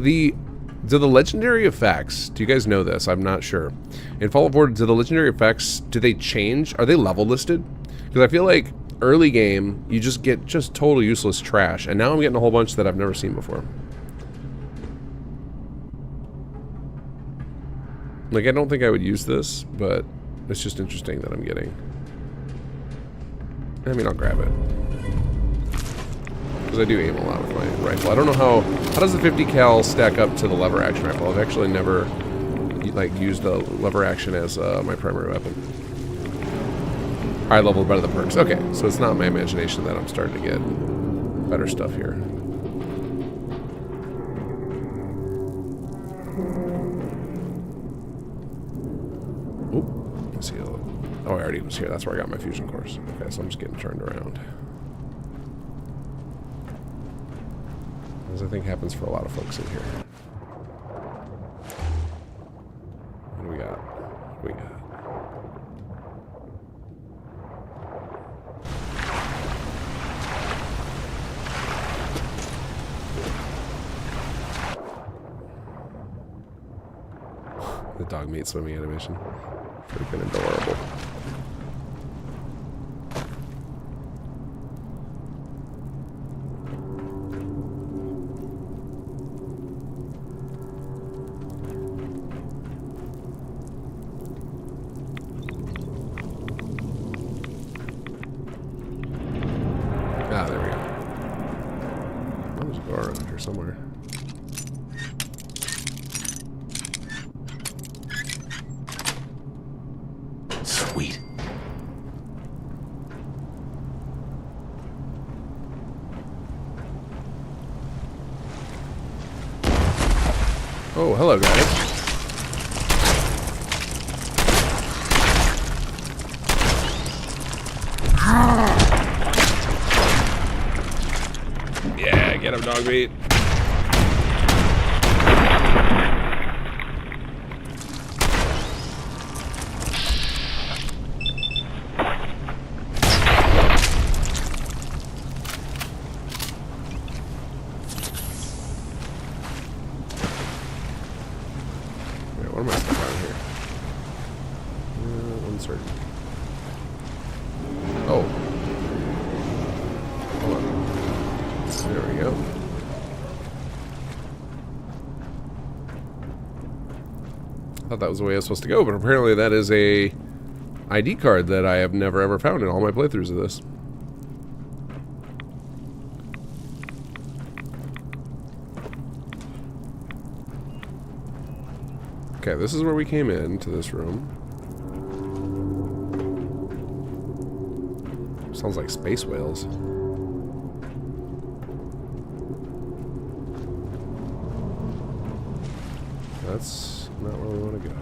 the legendary effects, do you guys know this? I'm not sure. In Fallout 4, do the legendary effects, do they change? Are they level listed? Because I feel like early game, you just get just total useless trash. And now I'm getting a whole bunch that I've never seen before. Like, I don't think I would use this, but it's just interesting that I'm getting. I mean, I'll grab it. Because I do aim a lot with my rifle. I don't know how does the 50 cal stack up to the lever action rifle? I've actually never like used the lever action as my primary weapon. High level, better the perks. Okay, so it's not my imagination that I'm starting to get better stuff here. Oop, let's see. Oh, I already was here. That's where I got my fusion cores. Okay, so I'm just getting turned around. As I think happens for a lot of folks in here. What do we got? we got? The dog meat swimming animation. Freaking adorable. Ah, there we go. Oh, there's a door around here somewhere. Sweet. Oh, hello, guys. Yeah, get him, dog meat. What am I stuck on here? Uncertain. Oh. Hold on. There we go. I thought that was the way I was supposed to go, but apparently that is a ID card that I have never ever found in all my playthroughs of this. Okay, this is where we came into this room. Sounds like space whales. That's not where we want to go.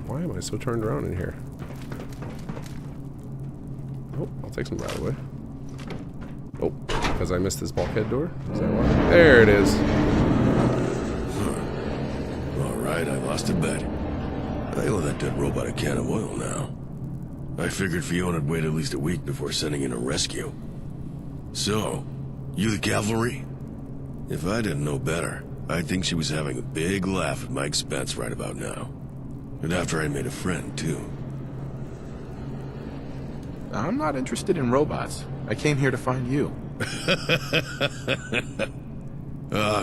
Why am I so turned around in here? Oh, I'll take some right away. Oh, because I missed this bulkhead door? Is that why? There it is. Alright, I lost a bet. I owe that dead robot a can of oil now. I figured Fiona'd wait at least a week before sending in a rescue. So, you the cavalry? If I didn't know better, I'd think she was having a big laugh at my expense right about now. And after I made a friend, too. I'm not interested in robots. I came here to find you.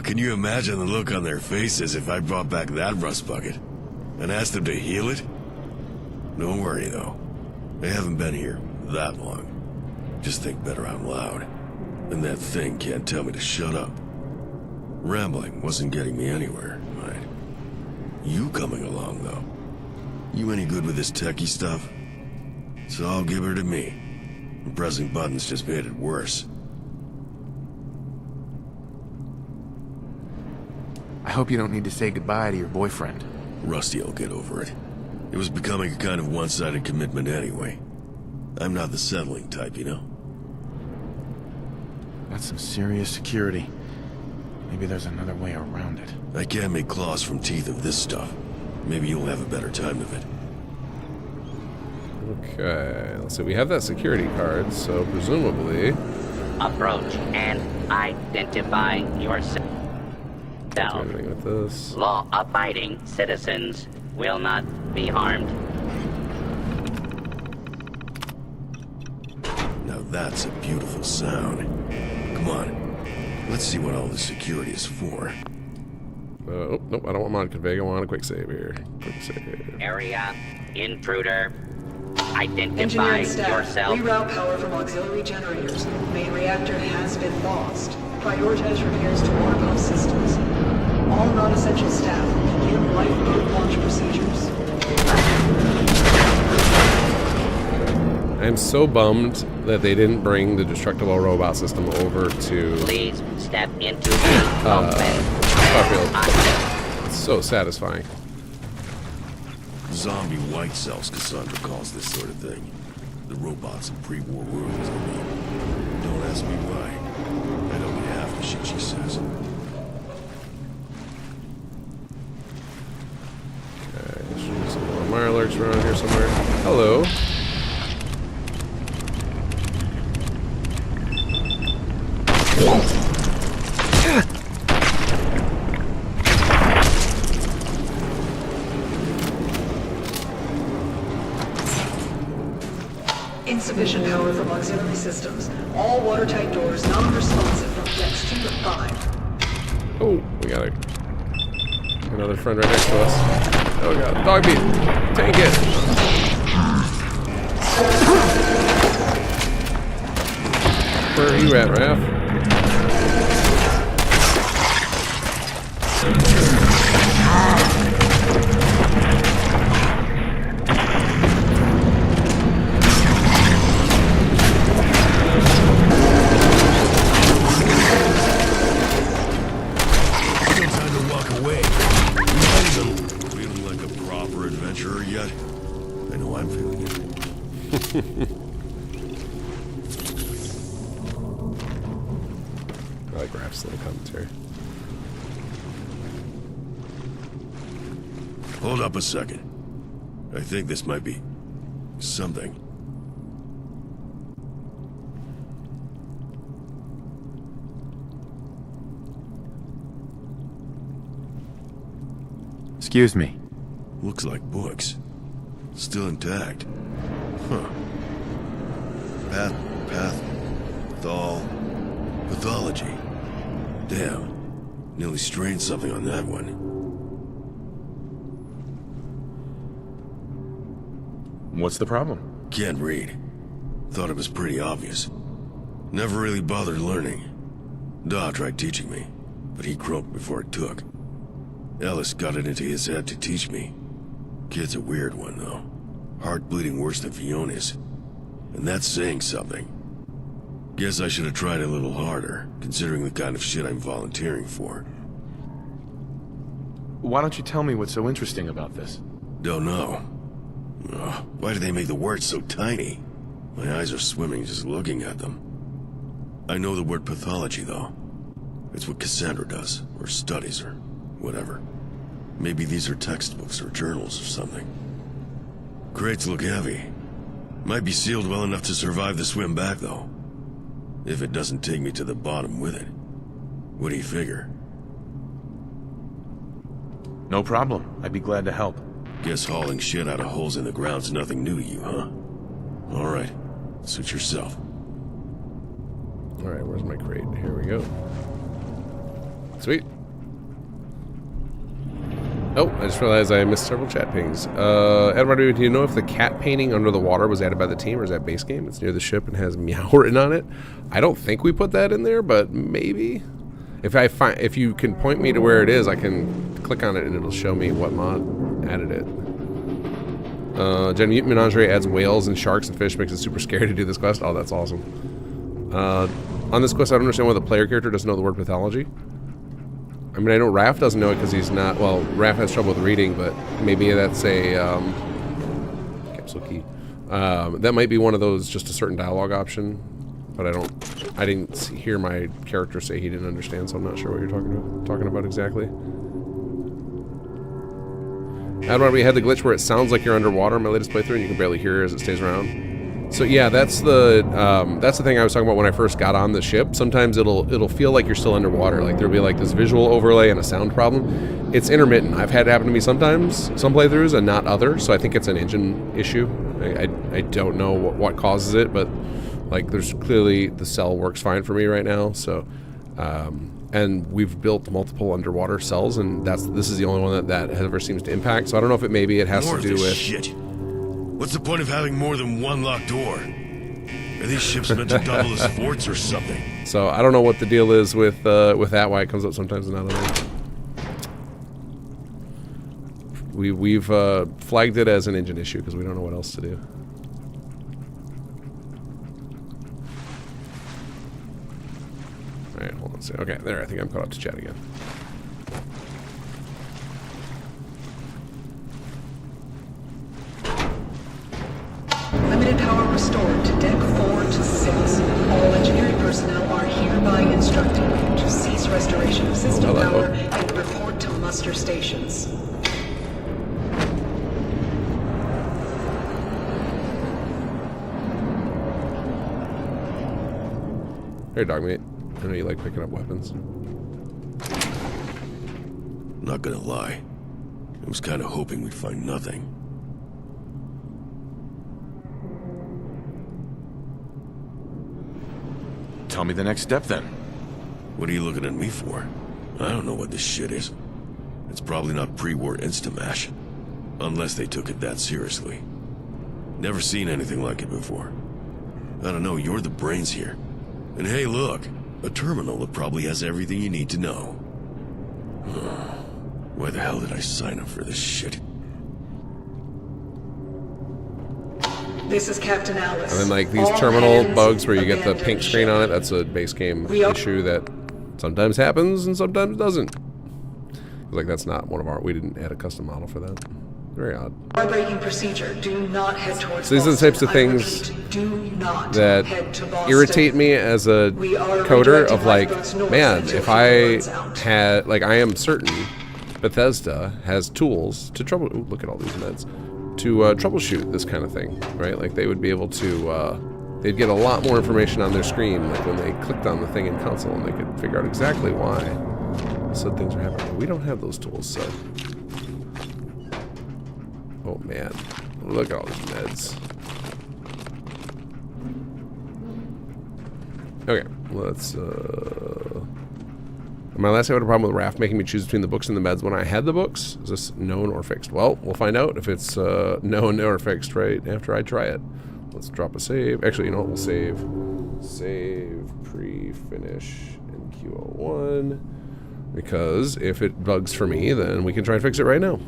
Can you imagine the look on their faces if I brought back that rust bucket and asked them to heal it? Don't worry, though. They haven't been here that long. Just think better out loud. And that thing can't tell me to shut up. Rambling wasn't getting me anywhere, right? You coming along, though. You any good with this techie stuff? So I'll give her to me. And pressing buttons just made it worse. I hope you don't need to say goodbye to your boyfriend. Rusty'll get over it. It was becoming a kind of one-sided commitment anyway. I'm not the settling type, you know? That's some serious security. Maybe there's another way around it. I can't make claws from teeth of this stuff. Maybe you'll have a better time of it. Okay, let's see. We have that security card, so presumably... Approach and identify yourself. Do anything with this. Law-abiding citizens will not be harmed. Now that's a beautiful sound. Come on, let's see what all this security is for. Oh, nope, I don't want mod config. I want a quick save here. Quick save. Area intruder. Identify Engineering staff, yourself. reroute power from auxiliary generators. Main reactor has been lost. Prioritize repairs to water pump systems. All non-essential staff, begin lifeboat launch procedures. I'm so bummed that they didn't bring the destructible robot system over to Please step into the Raphael. It's so satisfying. Zombie white cells, Cassandra calls this sort of thing. The robots in pre-war worlds, I mean. Don't ask me why. I don't get half the shit she says. Okay, there's some more Mirelurks around here somewhere. Hello. Insufficient power from auxiliary systems. All watertight doors non-responsive from decks 2 to 5. Oh, we got another friend right next to us. Oh god, dog beat. Tank it. Where are you at, Raph? I like Raph's little commentary. Hold up a second. I think this might be something. Excuse me. Looks like books. Still intact. Huh. Pathology. Damn. Nearly strained something on that one. What's the problem? Can't read. Thought it was pretty obvious. Never really bothered learning. Da tried teaching me, but he croaked before it took. Ellis got it into his head to teach me. Kid's a weird one, though. Heart bleeding worse than Fiona's. And that's saying something. Guess I should have tried a little harder, considering the kind of shit I'm volunteering for. Why don't you tell me what's so interesting about this? Don't know. Ugh, why do they make the words so tiny? My eyes are swimming just looking at them. I know the word pathology, though. It's what Cassandra does, or studies, or whatever. Maybe these are textbooks or journals or something. Crates look heavy. Might be sealed well enough to survive the swim back, though. If it doesn't take me to the bottom with it. What do you figure? No problem. I'd be glad to help. Guess hauling shit out of holes in the ground's nothing new to you, huh? Alright. Suit yourself. Alright, where's my crate? Here we go. Sweet. Oh, I just realized I missed several chat pings. Eduardo, do you know if the cat painting under the water was added by the team, or is that base game? It's near the ship and has meow written on it. I don't think we put that in there, but maybe. If you can point me to where it is, I can click on it and it'll show me what mod added it. Gen Menagerie adds whales and sharks and fish, makes it super scary to do this quest. Oh, that's awesome. On this quest, I don't understand why the player character doesn't know the word pathology. I mean, I know Raph doesn't know it because he's not... Well, Raph has trouble with reading, but maybe that's a... capsule key. That might be one of those, just a certain dialogue option. But I didn't hear my character say he didn't understand, so I'm not sure what you're talking about exactly. Admiral, we had the glitch where it sounds like you're underwater in my latest playthrough, and you can barely hear it as it stays around. So yeah, that's the thing I was talking about when I first got on the ship. Sometimes it'll feel like you're still underwater. Like there'll be like this visual overlay and a sound problem. It's intermittent. I've had it happen to me sometimes, some playthroughs, and not others. So I think it's an engine issue. I don't know what causes it, but like there's clearly the cell works fine for me right now. So and we've built multiple underwater cells, and this is the only one that ever seems to impact. So I don't know if maybe it has to do with shit. What's the point of having more than one locked door? Are these ships meant to double as forts or something? So I don't know what the deal is with that, why it comes up sometimes and not others. We've flagged it as an engine issue because we don't know what else to do. Let's see. Okay, there. I think I'm caught up to chat again. Limited power restored to deck 4 to 6. All engineering personnel are hereby instructed to cease restoration of system power and report to muster stations. Hey, dogmate. I know you like picking up weapons. Not gonna lie. I was kind of hoping we'd find nothing. Tell me the next step, then. What are you looking at me for? I don't know what this shit is. It's probably not pre-war Instamash. Unless they took it that seriously. Never seen anything like it before. I don't know, you're the brains here. And hey, look, a terminal that probably has everything you need to know. Why the hell did I sign up for this shit? This is Captain Alice. And then like these terminal bugs where you get the pink screen on it, that's a base game issue that sometimes happens and sometimes doesn't. Like that's not one of our, we didn't add a custom model for that. Very odd. Our braking procedure. Do not head towards So these are the types of things that irritate me as a coder of like, man, if I had, like I am certain Bethesda has tools to ooh, look at all these meds, to troubleshoot this kind of thing, right? Like they would be able to, they'd get a lot more information on their screen, like when they clicked on the thing in console, and they could figure out exactly why said things are happening. We don't have those tools, so. Oh man, look at all these meds. Okay, let's, my last I had a problem with Raph making me choose between the books and the meds when I had the books. Is this known or fixed? Well, we'll find out if it's known or fixed right after I try it. Let's drop a save. Actually, you know what? We'll save. Save, pre-finish, in Q01. Because if it bugs for me, then we can try and fix it right now.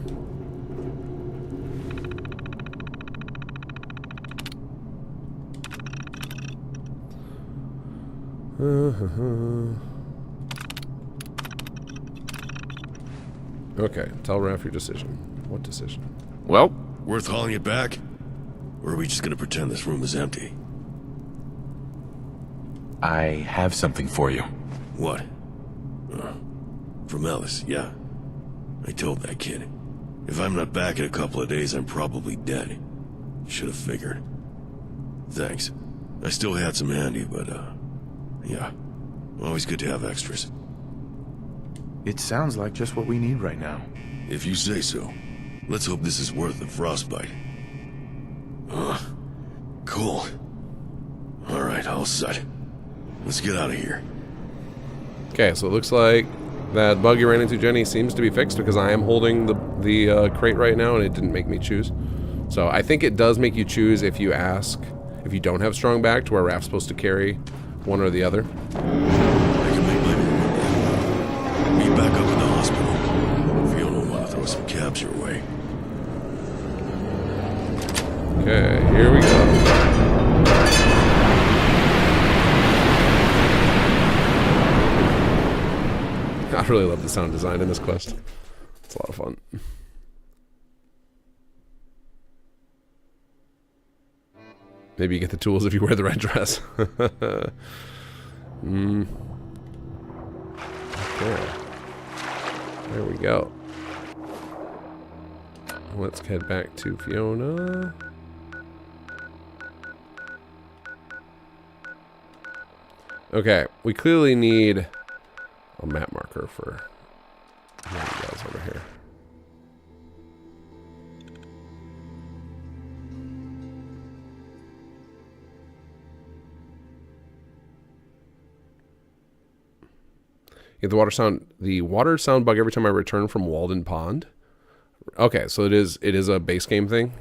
Okay, tell Raph your decision. What decision? Well, worth hauling it back? Or are we just gonna pretend this room is empty? I have something for you. What? From Ellis, yeah. I told that kid. If I'm not back in a couple of days, I'm probably dead. Should have figured. Thanks. I still had some handy, but, yeah. Always good to have extras. It sounds like just what we need right now. If you say so. Let's hope this is worth the frostbite. Cool. Alright, all set. Let's get out of here. Okay, so it looks like that bug you ran into, Jenny, seems to be fixed because I am holding the crate right now and it didn't make me choose. So I think it does make you choose if you ask, if you don't have strong back to where Raph's supposed to carry one or the other. I can make my meet back up in the hospital. If you don't want to throw some cabs your way. Okay, here we go. I really love the sound design in this quest. It's a lot of fun. Maybe you get the tools if you wear the red dress. Okay. There we go. Let's head back to Fiona. Okay, we clearly need a map marker for Nightingales over here. Get the water sound bug every time I return from Walden Pond. Okay, so it is a base game thing.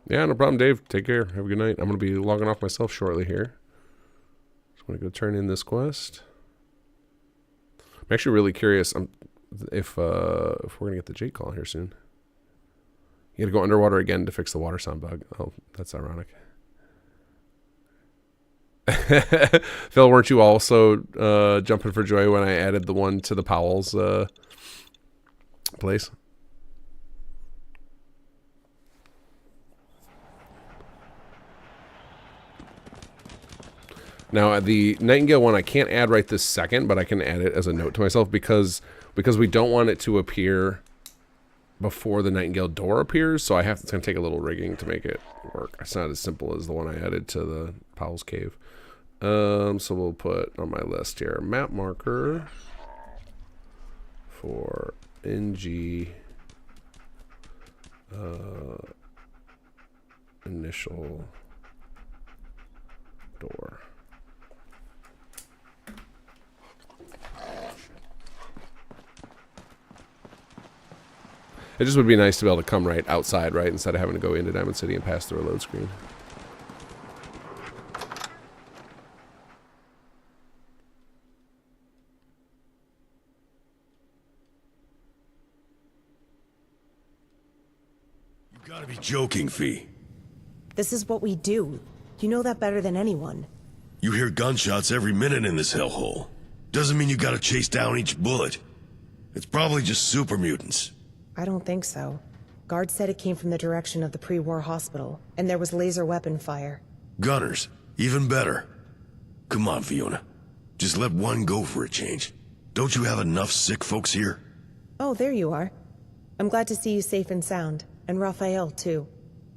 Yeah, no problem, Dave. Take care. Have a good night. I'm going to be logging off myself shortly here. Just want to go turn in this quest. I'm actually really curious if we're going to get the Jake call here soon. You got to go underwater again to fix the water sound bug. Oh, that's ironic. Phil, weren't you also jumping for joy when I added the one to the Powell's place? Now, the Nightingale one I can't add right this second, but I can add it as a note to myself because we don't want it to appear before the Nightingale door appears, so it's going to take a little rigging to make it work. It's not as simple as the one I added to the Powell's Cave. So we'll put on my list here, map marker for NG initial door. It just would be nice to be able to come right outside, right, instead of having to go into Diamond City and pass through a load screen. You gotta be joking, Fee. This is what we do. You know that better than anyone. You hear gunshots every minute in this hellhole. Doesn't mean you gotta chase down each bullet. It's probably just super mutants. I don't think so. Guards said it came from the direction of the pre-war hospital, and there was laser weapon fire. Gunners, even better. Come on, Fiona. Just let one go for a change. Don't you have enough sick folks here? Oh, there you are. I'm glad to see you safe and sound, and Raphael, too.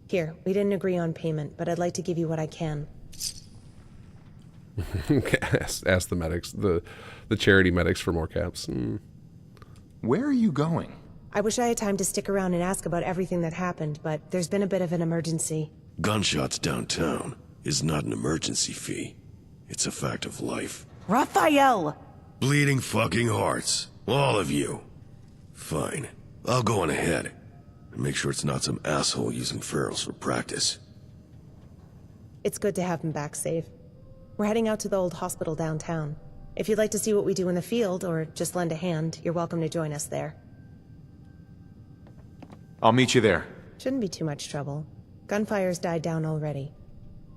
Here, we didn't agree on payment, but I'd like to give you what I can. Ask the medics, the charity medics for more caps. Where are you going? I wish I had time to stick around and ask about everything that happened, but there's been a bit of an emergency. Gunshots downtown is not an emergency, Fee. It's a fact of life. Raphael! Bleeding fucking hearts. All of you. Fine. I'll go on ahead. And make sure it's not some asshole using ferals for practice. It's good to have him back safe. We're heading out to the old hospital downtown. If you'd like to see what we do in the field, or just lend a hand, you're welcome to join us there. I'll meet you there. Shouldn't be too much trouble. Gunfire's died down already.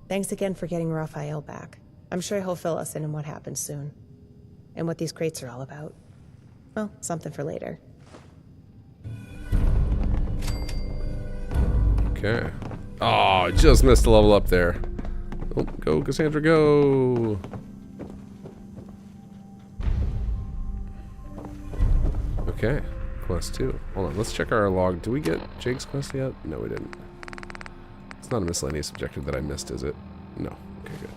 Thanks again for getting Raphael back. I'm sure he'll fill us in on what happens soon. And what these crates are all about. Well, something for later. Okay. Oh, just missed a level up there. Oh, go, Cassandra, go! Okay, quest 2. Hold on, let's check our log. Did we get Jake's quest yet? No, we didn't. It's not a miscellaneous objective that I missed, is it? No. Okay, good.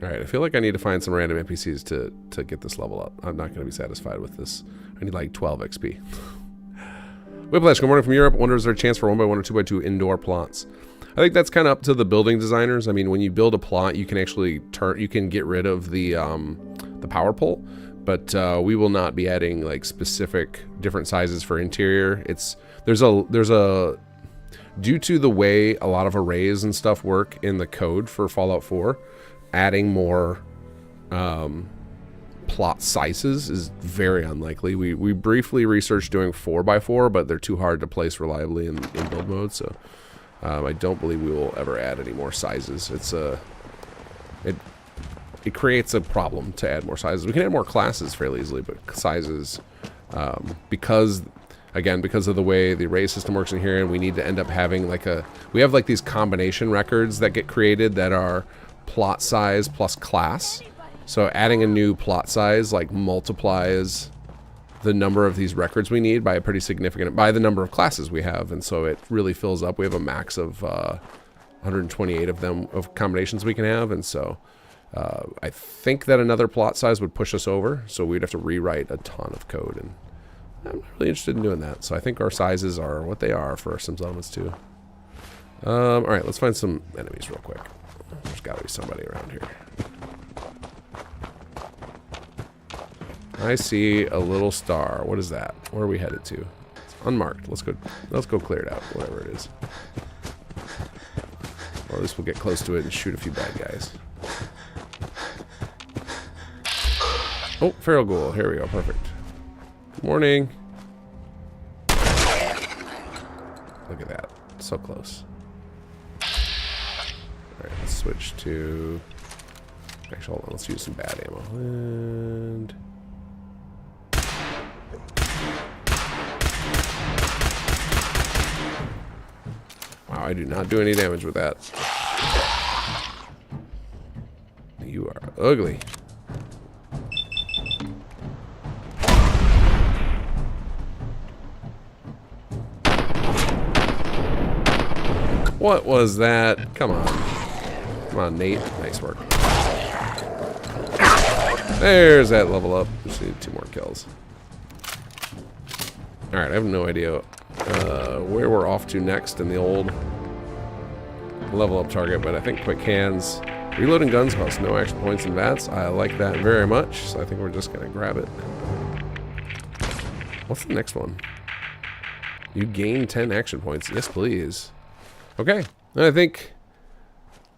Alright, I feel like I need to find some random NPCs to get this level up. I'm not going to be satisfied with this. I need like 12 XP. Whiplash, good morning from Europe. Wonder is there a chance for 1x1 or 2x2 indoor plots? I think that's kind of up to the building designers. I mean, when you build a plot, you can actually you can get rid of the power pole, but we will not be adding like specific different sizes for interior. There's a due to the way a lot of arrays and stuff work in the code for Fallout 4, adding more plot sizes is very unlikely. We briefly researched doing 4x4, but they're too hard to place reliably in build mode, so I don't believe we will ever add any more sizes. It creates a problem to add more sizes. We can add more classes fairly easily, but sizes, because of the way the array system works in here, and we need to end up having we have like these combination records that get created that are plot size plus class. So adding a new plot size like multiplies the number of these records we need by a pretty significant, by the number of classes we have, and so it really fills up. We have a max of 128 of them of combinations we can have, and so I think that another plot size would push us over, so we'd have to rewrite a ton of code, and I'm not really interested in doing that. So I think our sizes are what they are for Sims Elements 2. All right, let's find some enemies real quick. There's got to be somebody around here. I see a little star. What is that? Where are we headed to? It's unmarked. Let's go clear it out, whatever it is. Or at least we'll get close to it and shoot a few bad guys. Oh, Feral Ghoul. Here we go. Perfect. Good morning. Look so close. Alright, let's switch to... Actually, hold on. Let's use some bad ammo. And... Wow, I do not do any damage with that. You are ugly. What was that? Come on. Come on, Nate. Nice work. There's that level up. Just need 2 more kills. Alright, I have no idea where we're off to next in the old level up target, but I think quick hands. Reloading guns costs no action points and VATS. I like that very much, so I think we're just going to grab it. What's the next one? You gain 10 action points. Yes, please. Okay, I think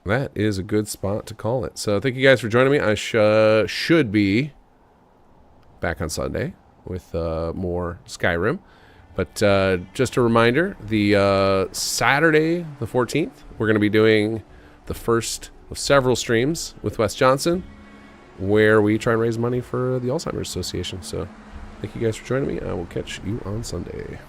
that is a good spot to call it. So thank you guys for joining me. I should be back on Sunday with more Skyrim. But just a reminder, the Saturday the 14th, we're going to be doing the first of several streams with Wes Johnson, where we try and raise money for the Alzheimer's Association. So thank you guys for joining me. I will catch you on Sunday.